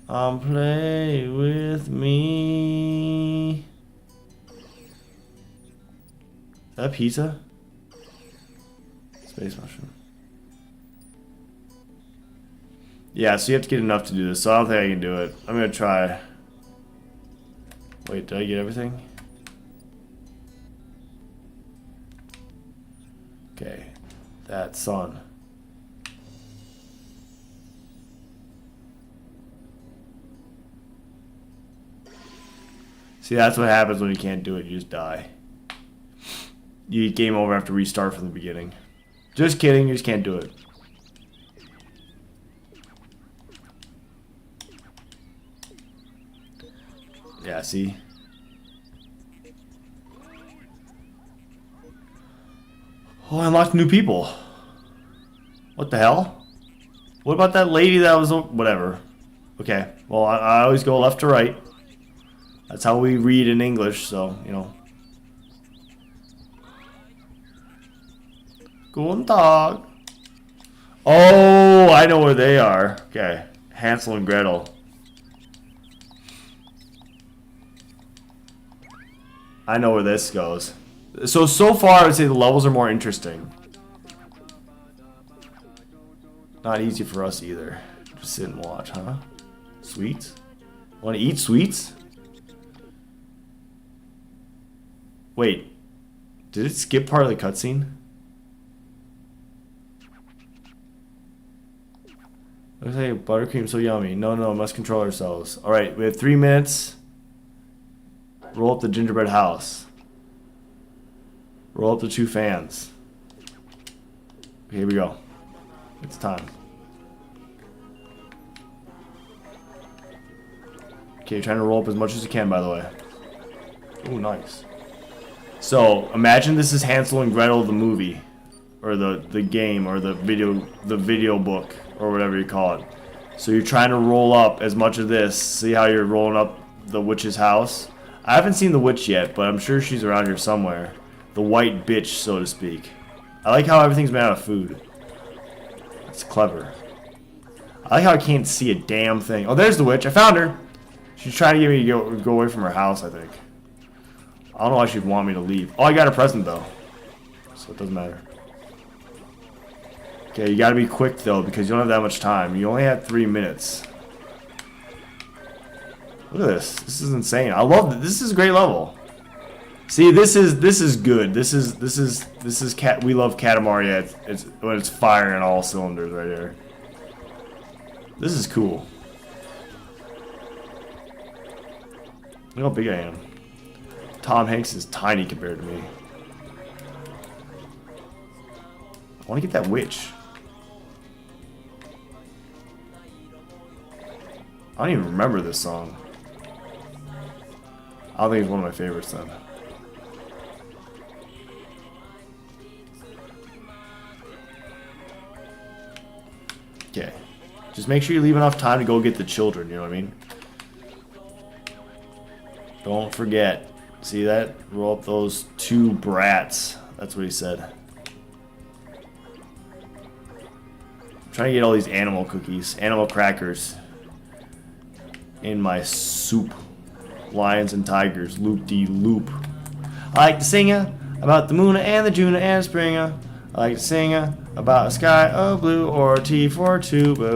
Play with me. Is that pizza? Space mushroom. Yeah, so you have to get enough to do this, so I don't think I can do it. I'm gonna try. Wait, did I get everything? Okay, that sun. See, that's what happens when you can't do it, you just die. You game over, have to restart from the beginning. Just kidding, you just can't do it. Yeah, see? Oh, I unlocked new people. What the hell? What about that lady that was... Whatever. Okay. Well, I always go left to right. That's how we read in English, so, you know. Guten Tag. Oh, I know where they are. Okay. Hansel and Gretel. I know where this goes. So far, I would say the levels are more interesting. Not easy for us either. Just sit and watch, huh? Sweets? Want to eat sweets? Wait. Did it skip part of the cutscene? Looks like buttercream so yummy. No, must control ourselves. Alright, we have 3 minutes. Roll up the gingerbread house. Roll up the 2 fans. Okay, here we go. It's time. Okay, trying to roll up as much as you can, by the way. Oh, nice. So, imagine this is Hansel and Gretel the movie. Or the game, or the video book, or whatever you call it. So you're trying to roll up as much of this. See how you're rolling up the witch's house? I haven't seen the witch yet, but I'm sure she's around here somewhere. The white bitch, so to speak. I like how everything's made out of food. It's clever. I like how I can't see a damn thing. Oh, there's the witch. I found her. She's trying to get me to go away from her house, I think. I don't know why she'd want me to leave. Oh, I got a present, though. So it doesn't matter. Okay, you gotta be quick, though, because you don't have that much time. You only have 3 minutes. Look at this. This is insane. I love it. This is a great level. See, this is good. This is cat. We love Katamari. It's when it's firing on all cylinders right here. This is cool. Look how big I am. Tom Hanks is tiny compared to me. I want to get that witch. I don't even remember this song. I don't think it's one of my favorites then. Okay. Just make sure you leave enough time to go get the children, you know what I mean? Don't forget. See that? Roll up those 2 brats. That's what he said. I'm trying to get all these animal cookies, animal crackers in my soup. Lions and tigers, loop-de-loop. I like to sing about the moon and the June and Springer. I like to sing about a sky of blue or T for two. Okay,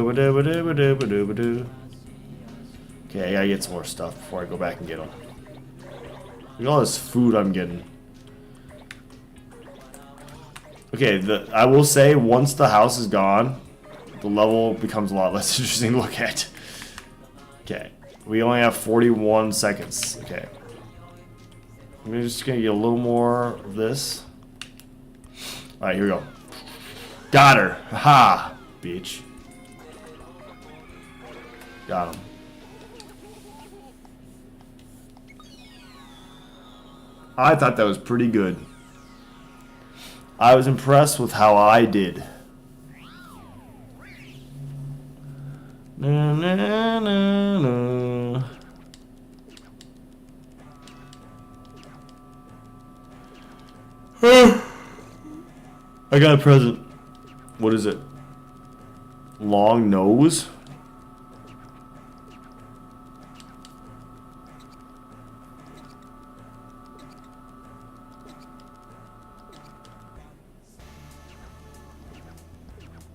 I gotta get some more stuff before I go back and get them. Look at all this food I'm getting. Okay, I will say once the house is gone, the level becomes a lot less interesting to look at. Okay. We only have 41 seconds. Okay. I'm just gonna get a little more of this. Alright, here we go. Got her. Haha, bitch. Got him. I thought that was pretty good. I was impressed with how I did. Na, na, na, na. I got a present. What is it? Long nose?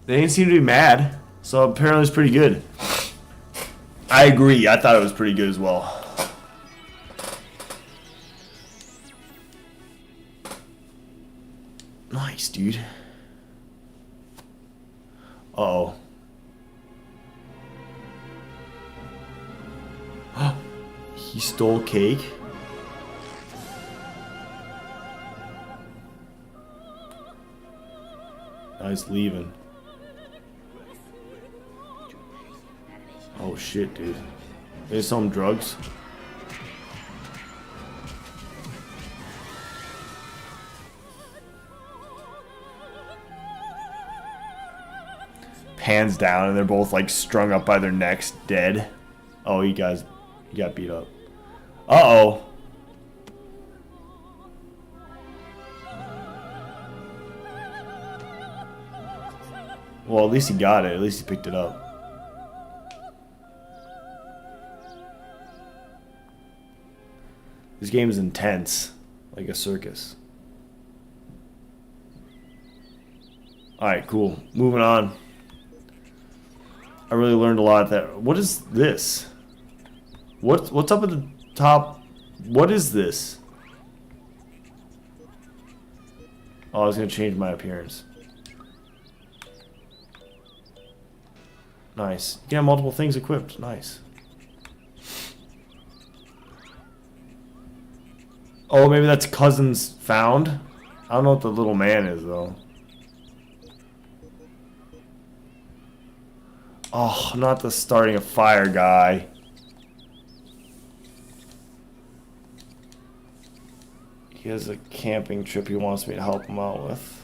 They didn't seem to be mad, so apparently it's pretty good. I agree. I thought it was pretty good as well. Nice, dude. Uh-oh. He stole cake? Now he's leaving. Oh shit, dude. There's some drugs. Pans down and they're both like strung up by their necks, dead. Oh, you got beat up. Uh-oh. Well, at least he got it. At least he picked it up. This game is intense, like a circus. Alright, cool. Moving on. I really learned a lot of that. What is this? What's up at the top? What is this? Oh, I was going to change my appearance. Nice. You can have multiple things equipped. Nice. Oh, maybe that's Cousins found. I don't know what the little man is, though. Oh, not the starting a fire guy. He has a camping trip he wants me to help him out with.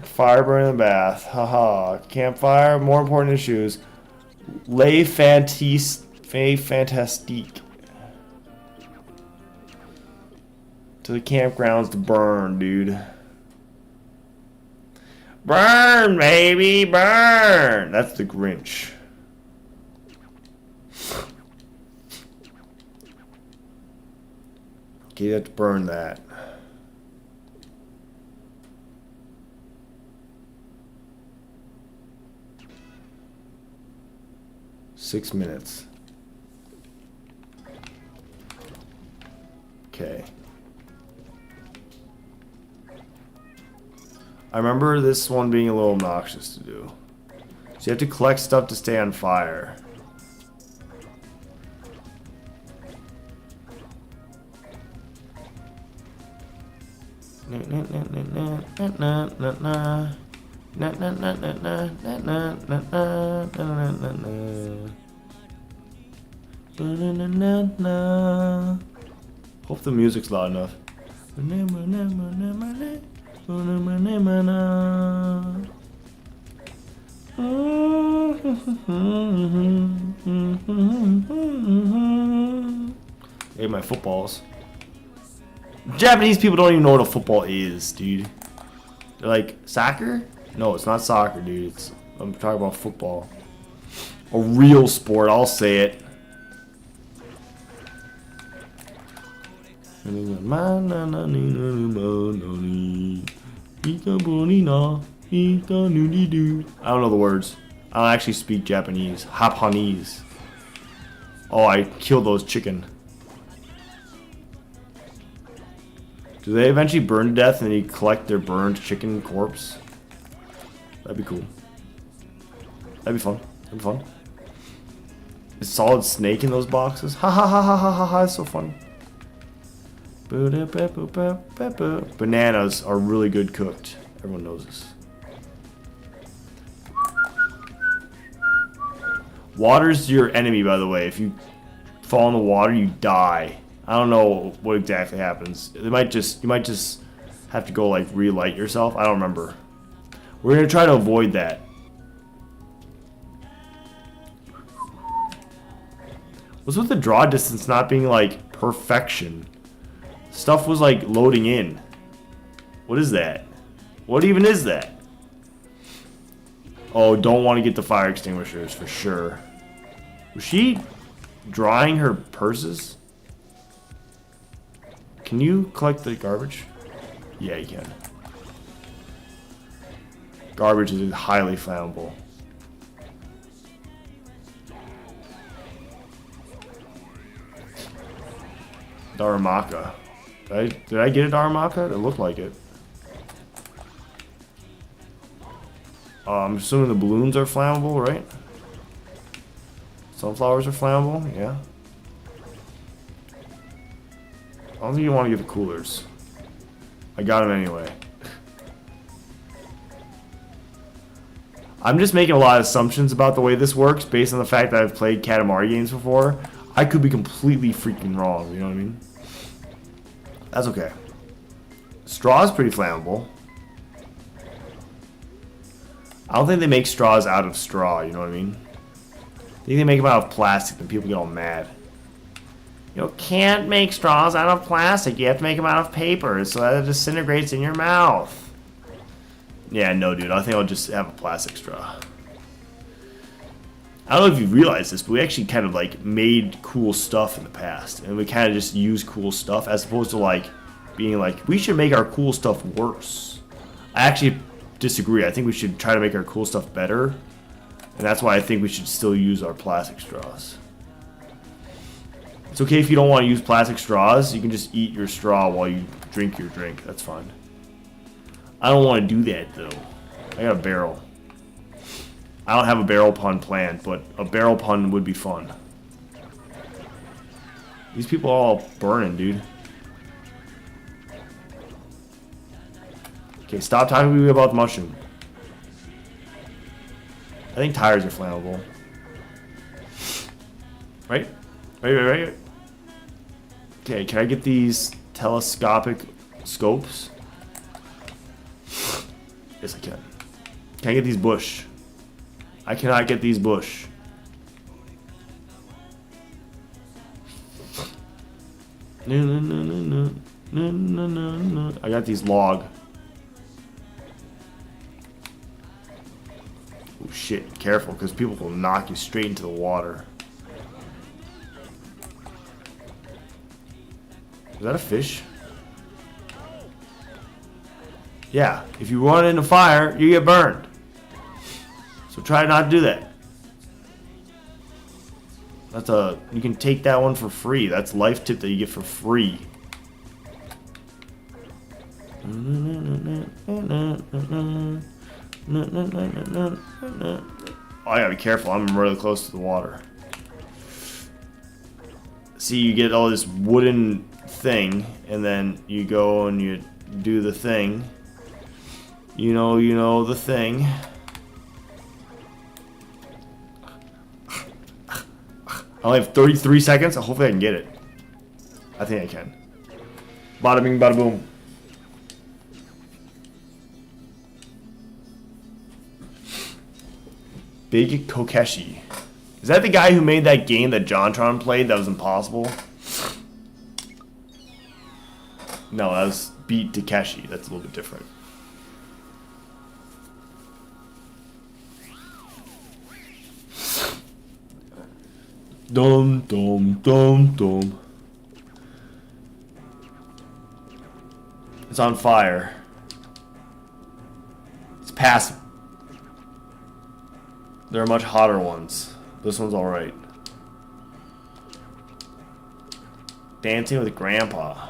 Fire burning the bath. Haha. Campfire. More important issues. Les Fantastiques. To the campgrounds to burn, dude. Burn, baby, burn. That's the Grinch. Okay, you have to burn that. Six minutes. Okay. I remember this one being a little obnoxious to do. So you have to collect stuff to stay on fire. Hope the music's loud enough. Hey, my footballs. Japanese people don't even know what a football is, dude. They're like, soccer? No, it's not soccer, dude. I'm talking about football. A real sport, I'll say it. I don't know the words. I don't actually speak Japanese. Japanese. Oh, I killed those chicken. Do they eventually burn to death and then you collect their burned chicken corpse? That'd be cool. That'd be fun. That'd be fun. Is Solid Snake in those boxes? Ha ha ha ha ha ha ha. It's so fun. Bananas are really good cooked. Everyone knows this. Water's your enemy, by the way. If you fall in the water, you die. I don't know what exactly happens. You might just have to go like relight yourself. I don't remember. We're gonna try to avoid that. What's with the draw distance not being like perfection? Stuff was like loading in. What is that? What even is that? Oh, don't want to get the fire extinguishers for sure. Was she drying her purses? Can you collect the garbage? Yeah, you can. Garbage is highly flammable. Daramaka. Did I get a Daramaka? It looked like it. I'm assuming the balloons are flammable, right? Sunflowers are flammable, yeah. I don't think you want to get the coolers. I got them anyway. I'm just making a lot of assumptions about the way this works based on the fact that I've played Katamari games before. I could be completely freaking wrong, you know what I mean? That's okay. Straw is pretty flammable. I don't think they make straws out of straw, you know what I mean? I think they make them out of plastic, and people get all mad. You can't make straws out of plastic. You have to make them out of paper so that it disintegrates in your mouth. Yeah, no, dude. I think I'll just have a plastic straw. I don't know if you realize this, but we actually kind of like made cool stuff in the past, and we kind of just use cool stuff as opposed to like being like we should make our cool stuff worse. I actually disagree. I think we should try to make our cool stuff better, and that's why I think we should still use our plastic straws. It's okay if you don't want to use plastic straws. You can just eat your straw while you drink your drink. That's fine. I don't want to do that though. I got a barrel. I don't have a barrel pun planned, but a barrel pun would be fun. These people are all burning, dude. Okay, stop talking to me about the mushroom. I think tires are flammable. Right? Right. Okay, can I get these telescopic scopes? Yes, I can. Can I get these bush? I cannot get these bush. No. I got these log. Oh shit, careful, because people will knock you straight into the water. Is that a fish? Yeah, if you run into fire, you get burned. So try not to do that. You can take that one for free. That's a life tip that you get for free. Oh, I gotta be careful. I'm really close to the water. See, you get all this wooden thing, and then you go and you do the thing. You know the thing. I only have 33 seconds. Hopefully I can get it. I think I can. Bada bing, bada boom. Big Kokeshi. Is that the guy who made that game that JonTron played that was impossible? No, that was Beat Takeshi. That's a little bit different. Dum dum dum dum. It's on fire. It's passive. There are much hotter ones. This one's alright. Dancing with Grandpa.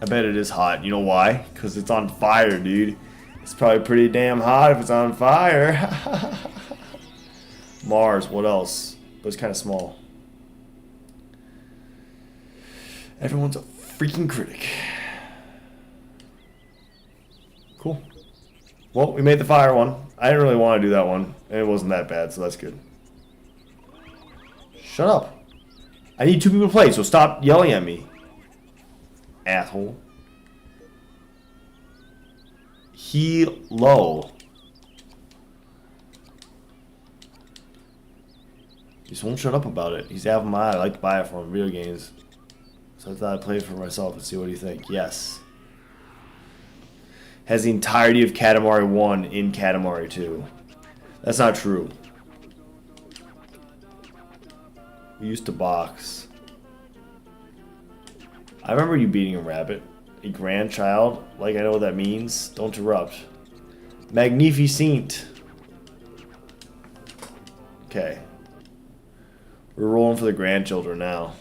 I bet it is hot. You know why? Because it's on fire, dude. It's probably pretty damn hot if it's on fire. Mars, what else? But it's kind of small. Everyone's a freaking critic. Cool. Well, we made the fire one. I didn't really want to do that one. And it wasn't that bad, so that's good. Shut up. I need 2 people to play, so stop yelling at me. Asshole. Hello. He just won't shut up about it. He's out of my eye. I like to buy it for him. Video games. So I thought I'd play it for myself and see what you think. Yes. Has the entirety of Katamari 1 in Katamari 2. That's not true. We used to box. I remember you beating a rabbit. A grandchild? Like I know what that means. Don't interrupt. Magnificent. Okay. We're rolling for the grandchildren now.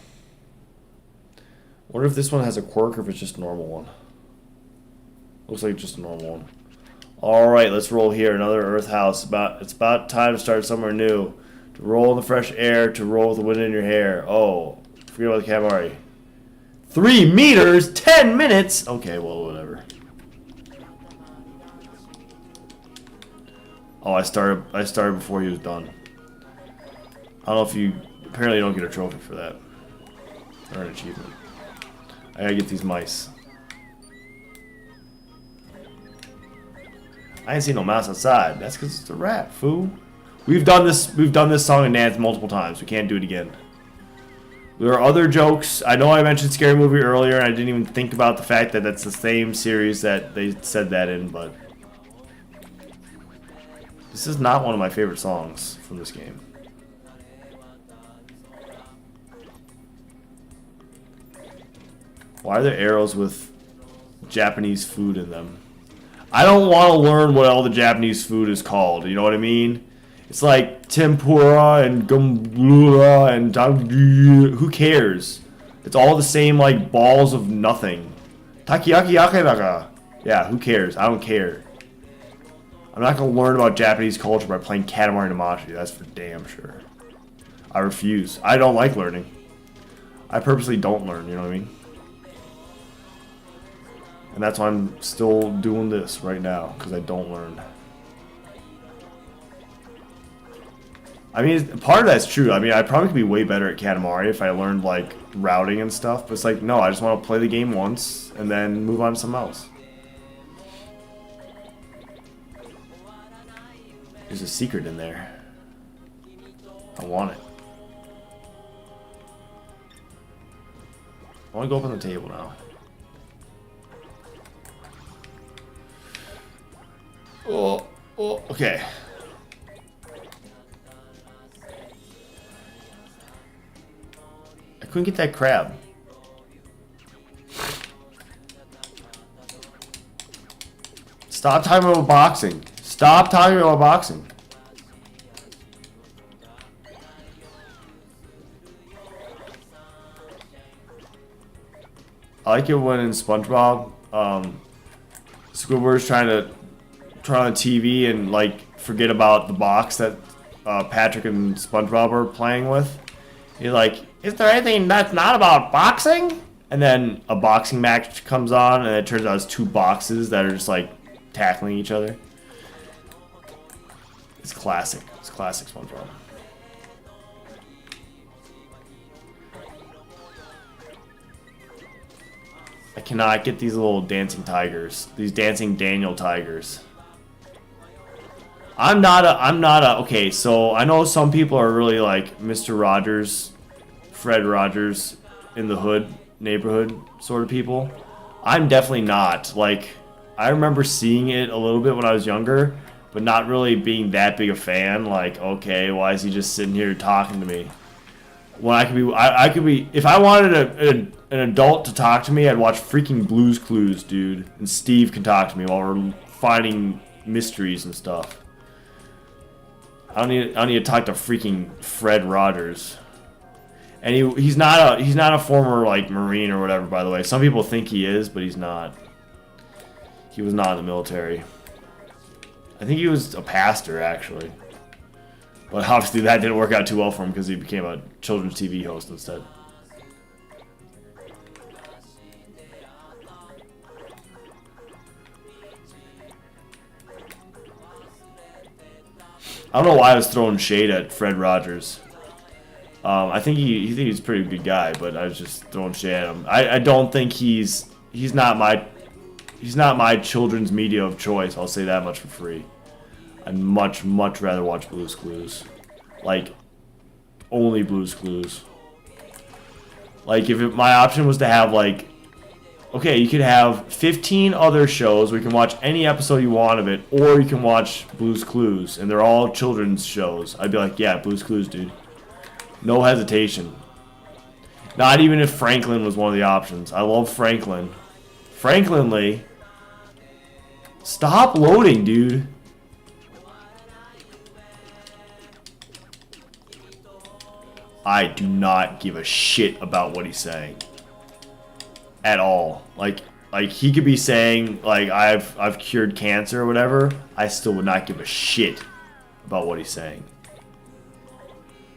Wonder if this one has a quirk or if it's just a normal one. Looks like just a normal one. Alright, let's roll here. Another Earth House. It's about time to start somewhere new. To roll in the fresh air, to roll with the wind in your hair. Oh, forget about the Katamari. 3 meters? 10 minutes? Okay, well, whatever. Oh, I started before he was done. I don't know if you... Apparently you don't get a trophy for that. Or an achievement. I gotta get these mice. I ain't seen no mouse outside. That's because it's a rat, fool. We've done this song and dance multiple times. We can't do it again. There are other jokes. I know I mentioned Scary Movie earlier, and I didn't even think about the fact that that's the same series that they said that in, but... This is not one of my favorite songs from this game. Why are there arrows with Japanese food in them? I don't want to learn what all the Japanese food is called, you know what I mean? It's like tempura and gumblura and who cares? It's all the same like balls of nothing. Takoyaki yakidaga. Yeah, who cares? I don't care. I'm not gonna learn about Japanese culture by playing Katamari Damacy. That's for damn sure. I refuse. I don't like learning. I purposely don't learn, you know what I mean? And that's why I'm still doing this right now, because I don't learn. I mean, part of that's true. I mean, I probably could be way better at Katamari if I learned, like, routing and stuff. But it's like, no, I just want to play the game once and then move on to something else. There's a secret in there. I want it. I want to go up on the table now. Oh, okay. I couldn't get that crab. Stop talking about boxing. Stop talking about boxing. I like it when in SpongeBob, Squidward's trying to turn on the TV and like forget about the box that Patrick and SpongeBob are playing with. He's like, "Is there anything that's not about boxing?" And then a boxing match comes on, and it turns out it's two boxes that are just like tackling each other. It's classic. It's classic SpongeBob. I cannot get these little dancing tigers. These dancing Daniel tigers. Okay, so I know some people are really like Mr. Rogers, Fred Rogers in the hood, neighborhood sort of people. I'm definitely not. Like, I remember seeing it a little bit when I was younger, but not really being that big a fan. Like, okay, why is he just sitting here talking to me? When I could be, if I wanted an adult to talk to me, I'd watch freaking Blue's Clues, dude. And Steve can talk to me while we're finding mysteries and stuff. I don't need to talk to freaking Fred Rogers. And he's not a former like Marine or whatever, by the way. Some people think he is, but he's not. He was not in the military. I think he was a pastor, actually. But obviously that didn't work out too well for him because he became a children's TV host instead. I don't know why I was throwing shade at Fred Rogers. I think he's a pretty good guy, but I was just throwing shade at him. I don't think he's not my children's media of choice. I'll say that much for free. I'd much rather watch Blue's Clues. Like, only Blue's Clues. Like, my option was to have, like, okay, you could have 15 other shows where you can watch any episode you want of it, or you can watch Blue's Clues, and they're all children's shows. I'd be like, yeah, Blue's Clues, dude. No hesitation. Not even if Franklin was one of the options. I love Franklin. Franklin Lee. Stop loading, dude. I do not give a shit about what he's saying. At all. Like he could be saying like I've cured cancer or whatever. I still would not give a shit about what he's saying.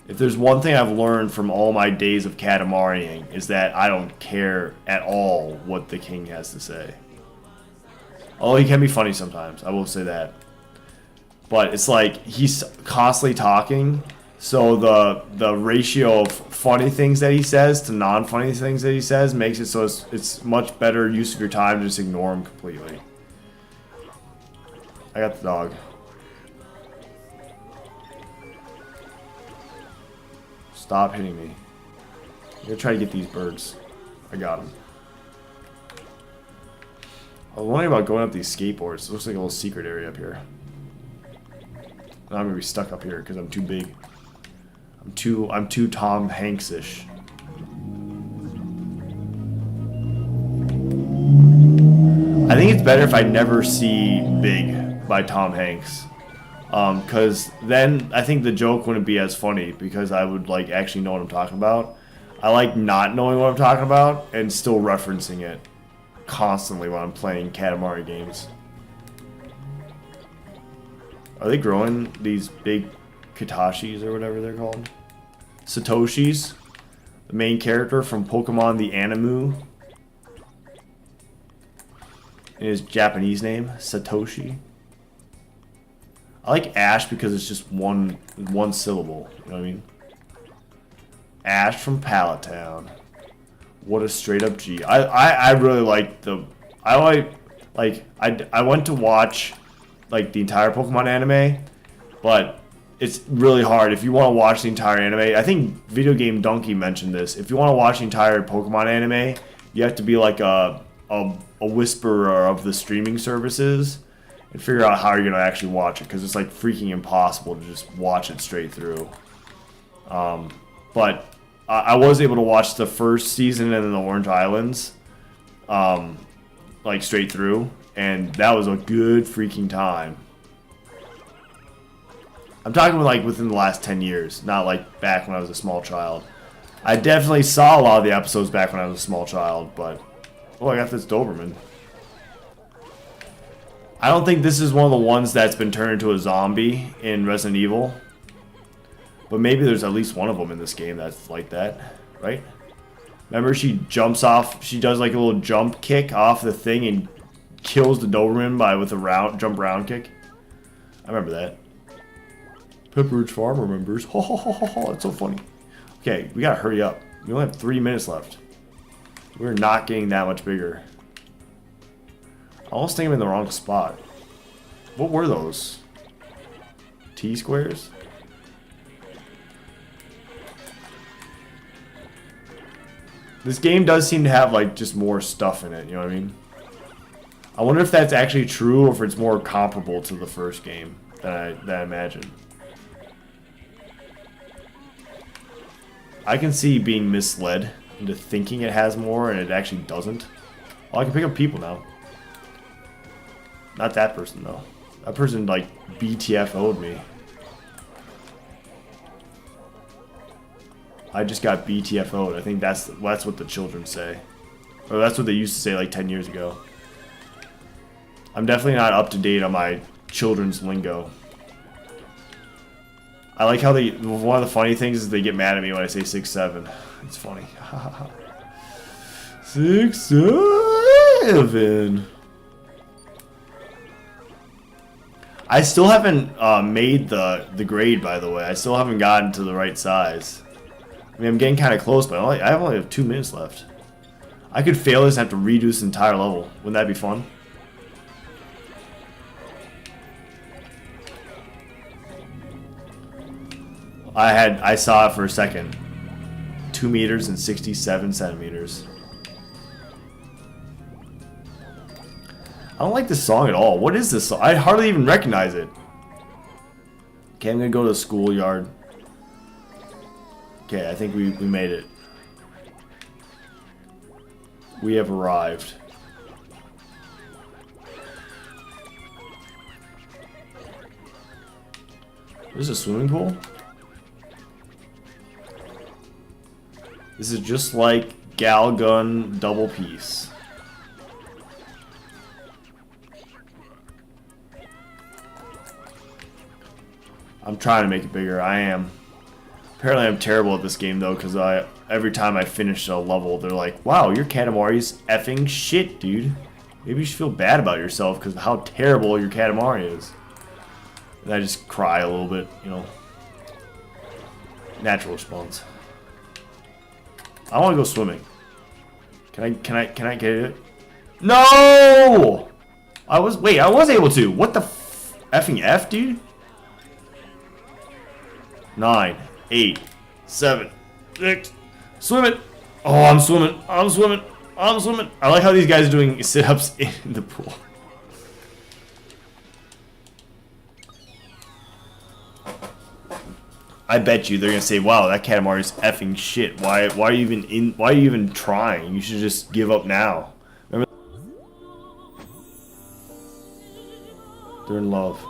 If there's one thing I've learned from all my days of Katamariing is that I don't care at all what the king has to say. Although he can be funny sometimes, I will say that. But it's like he's constantly talking. So the ratio of funny things that he says to non-funny things that he says makes it so it's much better use of your time to just ignore him completely. I got the dog. Stop hitting me. I'm gonna try to get these birds. I got them. I was wondering about going up these skateboards. It looks like a little secret area up here. Now I'm gonna be stuck up here because I'm too big. I'm too Tom Hanks-ish. I think it's better if I never see Big by Tom Hanks. Because then I think the joke wouldn't be as funny because I would like actually know what I'm talking about. I like not knowing what I'm talking about and still referencing it constantly when I'm playing Katamari games. Are they growing these big Katashis or whatever they're called? Satoshis, the main character from Pokemon the Animu. In his Japanese name, Satoshi. I like Ash because it's just one syllable. You know what I mean? Ash from Pallet Town. What a straight up G. I really like the. I went to watch like the entire Pokemon anime, but it's really hard. If you want to watch the entire anime, I think Video Game Donkey mentioned this. If you want to watch the entire Pokemon anime, you have to be like a whisperer of the streaming services and figure out how you're going to actually watch it, because it's like freaking impossible to just watch it straight through. But I was able to watch the first season and then the Orange Islands like straight through, and that was a good freaking time. I'm talking like within the last 10 years, not like back when I was a small child. I definitely saw a lot of the episodes back when I was a small child, but... Oh, I got this Doberman. I don't think this is one of the ones that's been turned into a zombie in Resident Evil. But maybe there's at least one of them in this game that's like that, right? Remember, she jumps off, she does like a little jump kick off the thing and kills the Doberman with a jump round kick? I remember that. Pepperidge Farm remembers. Ho ho ho ho ho, that's so funny. Okay, we gotta hurry up. We only have 3 minutes left. We're not getting that much bigger. I almost think I'm in the wrong spot. What were those? T-squares? This game does seem to have like just more stuff in it, you know what I mean? I wonder if that's actually true or if it's more comparable to the first game than I imagine. I can see being misled into thinking it has more and it actually doesn't. Oh, I can pick up people now. Not that person though. That person like BTFO'd me. I just got BTFO'd. I think that's what the children say. Or that's what they used to say like 10 years ago. I'm definitely not up to date on my children's lingo. I like how one of the funny things is they get mad at me when I say 6'7". It's funny. 6'7". I still haven't made the grade, by the way. I still haven't gotten to the right size. I mean, I'm getting kind of close, but I only have 2 minutes left. I could fail this and have to redo this entire level. Wouldn't that be fun? I saw it for a second. 2 meters and 67 centimeters. I don't like this song at all. What is this song? I hardly even recognize it. Okay, I'm gonna go to the schoolyard. Okay, I think we made it. We have arrived. This is a swimming pool? This is just like Galgun Double Piece. I'm trying to make it bigger. I am. Apparently I'm terrible at this game though, because every time I finish a level, they're like, wow, your Katamari's effing shit, dude. Maybe you should feel bad about yourself because of how terrible your Katamari is. And I just cry a little bit, you know. Natural response. I want to go swimming. Can I get it? No! I was able to. What the effing F, dude? 9, 8, 7, 6. Swim it! Oh, I'm swimming. I'm swimming. I'm swimming. I like how these guys are doing sit-ups in the pool. I bet you they're gonna say, "Wow, that Katamari's effing shit. Why are you even trying? You should just give up now." Remember? They're in love.